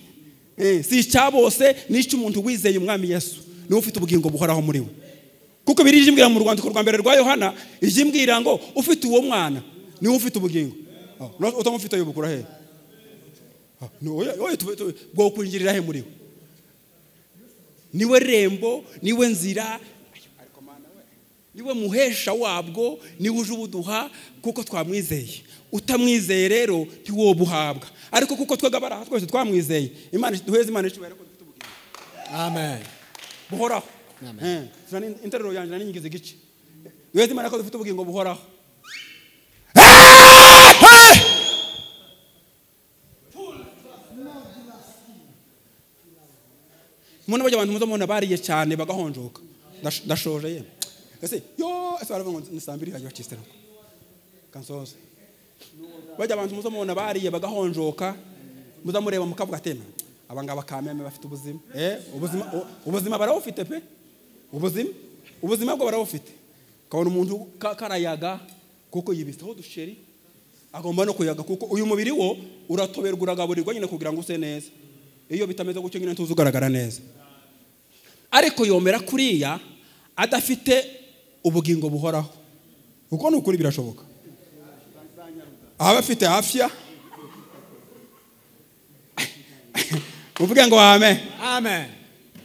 Si cyabose nico umuntu wizeye umwami Yesu. Ni ufite ubugingo buhoraho muri we. Kuko birije imbwira mu rwandiko rwa mbere rwa Yohana, ijimbwira ngo ufite uwo mwana ni ufite ubugingo. Utamufite yo bukura he? Bwo kwinjirira he muri we. Niwe rembo, niwe nzira, niwe muhesha wabwo, niwe uje ubuduha kuko twamwizeye. Utamwizeye rero ntiwo buhabwa. Ariko kuko twegabara twese twamwizeye, Imana duheze Imana icubahiro ko dufite ubugingo. Amen. Buhoraho. Amen. Interero yanje naningize gice. Duheze Imana ko dufite ubugingo buhoraho. Muna bajya abantu muzamona bariye cyane bagahonjoka. Ndashoje ye. Ese ese baravuga ngo nisambiri hajya bakistera. Kansoze. Bajya abantu muzamona bariye bagahonjoka, muzamureba mukavuga atema. Abangaba kameme bafite ubuzima. Ubuzima barawufite pe. Ubuzima bwo barawufite. Kabona umuntu karayaga kuko yibiseho dusheri. Agomba no kuyaga kuko uyu mubiri wo uratoberwa uragaburirwa nyine kugira ngo use neza. Iyo bitameze gucyo nyine tuzugaragara neza. Ariko yomera kuriya adafite ubugingo buhoraho. Uko nukuri birashoboka. Abafite afya. Uvuga ngo amen. Amen.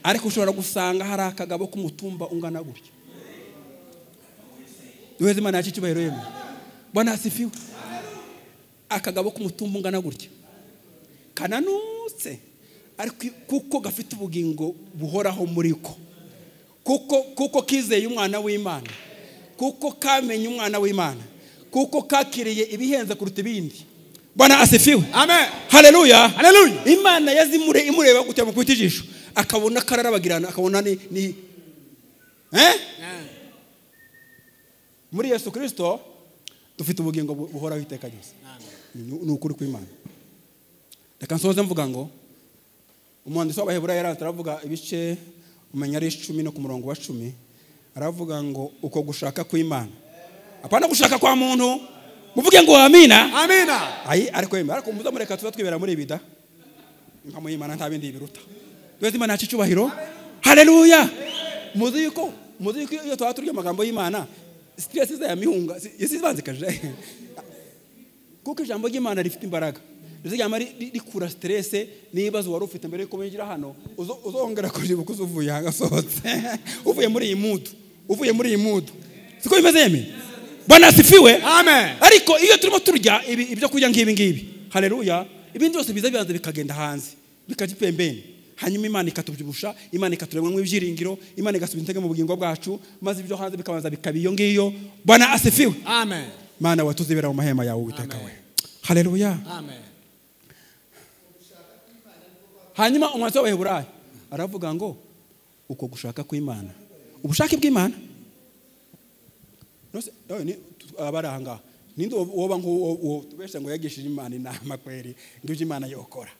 Ariko ushobora gusanga hari akagabo k'umutumba ungana gutya. Duheze Imana yacu cyubahiro yemwe. Bwana asifiwe. Akagabo k'umutumba ungana gutya. Kananutse. Ariko kuko gafite ubugingo buhoraho muri ko. Kuko kizeye umwana w'Imana. Kuko kamenye umwana w'Imana. Kuko kakiriye ibihenze kuruta ibindi. Bwana asifiwe. Amen. Haleluya. Haleluya. Imana yazimure imureba gutya mu kwitijisho. Akabona kararabagirana, akabona ni muri Yesu Kristo dufite ubugingo buhoraho iteka ryose. Ni ukuri kw'Imana. Reka nsoze mvuga ngo umwanditsi w'Abaheburayo aravuga ibice umenya ari 10 no ku murongo wa 10, aravuga ngo uko gushaka kw'Imana apana gushaka kwa muntu. Muvuge ngo amina. Amina. Ariko muzamureka tuba twibera muri ibida. Impamo y'Imana nta bindi biruta. Duheze Imana yacu cyubahiro. Haleluya. Muzi yuko iyo twaturya amagambo y'Imana stress ya mihunga yesibanzikaje. Kuko ijambo ry'Imana rifite imbaraga. Rizigama rikura stress nibazo wari ufite mbere ko binjira hano uzongera kujibuka uvuye hagasohotse. Uvuye muri iyi mood. Siko bimeze yeme. Bwana asifiwe. Amen. Ariko iyo turimo turya ibyo kurya ngibi. Haleluya. Ibindi byose biza bikagenda hanze. Bikajipembeni. hanyuma Imana ikatubyibusha, Imana ikaturemwa ibyiringiro, Imana igasubiza intege mu bugingo bwacu, maze ibyo hanze bikabanza bikabiyo ngiyo. Bwana asifiwe. Amen. Mana watuzibera mu mahema yawe Uwiteka we. Haleluya. Amen. Hanyuma umwanzi w'Abaheburayo aravuga ngo uko gushaka kw'Imana, ubushake bw'Imana nose ni abaranga ninde woba ngo tubesha ngo yagishije Imana inama kweri ngije Imana yokora.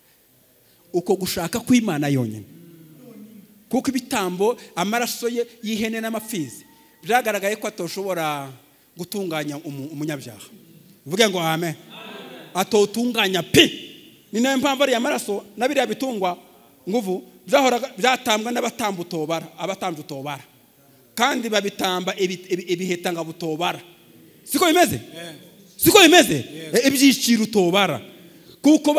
Uko gushaka kw'Imana yonyine, kuko ibitambo amaraso ye y'ihene n'amapfizi byagaragaye ko atoshobora gutunganya umunyabyaha. Uvuge ngo amen. Atotunganya pe. Ni nayo mpamvu ari amaraso nabiriya bitungwa nguvu byahoraga byatambwa n'abatambutobara, abatambutobara kandi babitamba ibihetanga butobara. Siko bimeze? Siko bimeze? Ibyiciro utobara. Kuko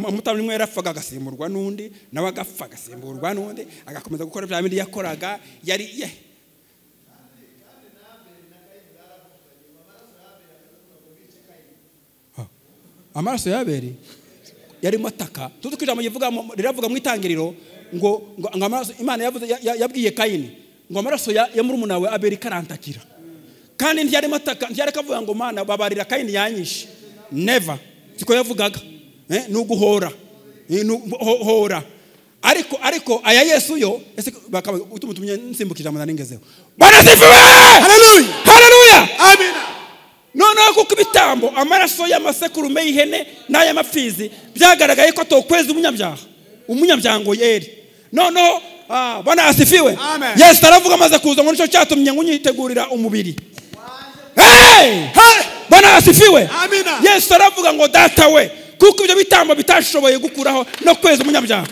umutambi mwe yarafaga agasimburwa n'undi, nawe agapfa agasimburwa n'undi, agakomeza gukora bya bindi yakoraga. Yari amaraso y'Abeli yari mataka. Tudukijamo riravuga mu itangiriro ngo amaraso Imana yavuze yabwiye Kayini ngo amaraso ya murumuna we Abeli karantakira. Kandi ntiyari mataka, ntiyari kavuga ngo Mana babarira Kayini yanyishe. Never. Siko yavugaga. Nuguhora. Hora. Ariko aya Yesu yo ese bakaba utumutumye nsimbukije amana ningezeho. Bwana sifiwe. Haleluya. Haleluya. Amen. Noneho kuko ibitambo amaraso y'amasekurume y'ihene n'aya mapfizi byagaragaye ko tokweza umunyabyaha ngo yeri. Noneho Bwana asifiwe. Yesu aravuga amaze kuza ngo nico cyatumye ngunyitegurira umubiri. Hey! Bwana asifiwe. Yesu aravuga ngo data we kuko ibyo bitambo bitashoboye gukuraho no kweza umunyabyaha,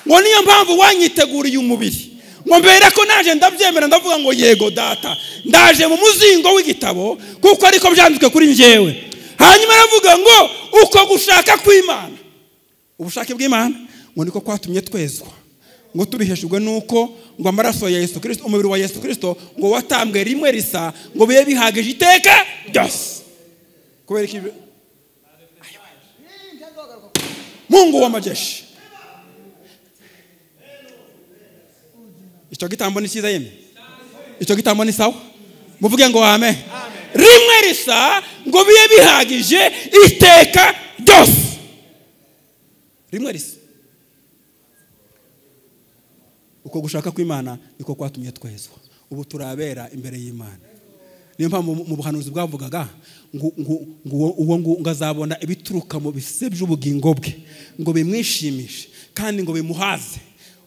ngo niyo mpamvu wanyiteguriye umubiri. Ngo mbere ko naje ndabyemera ndavuga ngo yego data, ndaje mu muzingo w'igitabo kuko ariko byanditswe kuri njyewe. Hanyuma aravuga ngo uko gushaka kw'Imana, ubushake bw'Imana ngo niko kwatumye twezwa, ngo tubiheshujwe nuko ngo amaraso ya Yesu Kristo, umubiri wa Yesu Kristo ngo watambwe rimwe risa ngo bibe bihagije iteka ryose. Kubera iki? Mungu wa majeshi, icyo gitambo ni cyiza yeme, icyo gitambo ni sawa. Muvuge ngo amen. Rimwe risa ngo bibe bihagije iteka ryose. Rimwe risa. Uko gushaka kw'Imana niko kwatumye twezwa. Ubu turabera imbere y'Imana. Niyo mpamvu mu buhanuzi bwavugaga ngo azabona ibituruka mu bise by'ubugingo bwe ngo bimwishimishe kandi ngo bimuhaze.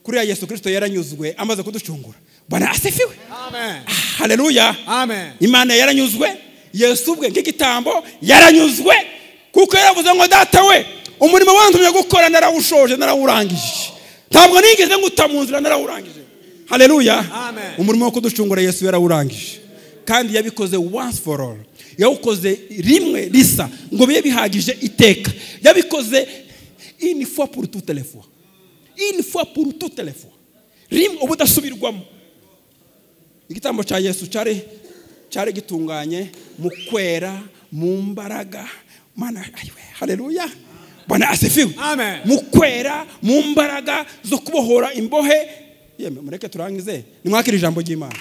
Kuri ya Yesu Kristo yaranyuzwe amaze kuducungura. Bwana asifiwe. Amen. Haleluya. Amen. Imana yaranyuzwe, Yesu ubwe nk'igitambo yaranyuzwe kuko yaravuze ngo data we umurimo wantumye gukora narawushoje narawurangije. Ntabwo nigeze nguta mu nzira narawurangije. Haleluya. Amen. Umurimo wo kuducungura Yesu yarawurangije. Kandi yabikoze once for all. Yawukoze rimwe risa ngo bibe bihagije iteka. Yabikoze une fois pour toutes les fois. Une fois pour toutes les fois. Rimwe ubudasubirwamo. Igitambo cya Yesu cyari gitunganye mu kwera mu mbaraga. Mana ayiwe. Haleluya. Bwana asifiwe. Amen. Mu kwera mu mbaraga zo kubohora imbohe. Yeme mureke turangize nimwakira ijambo ry'Imana.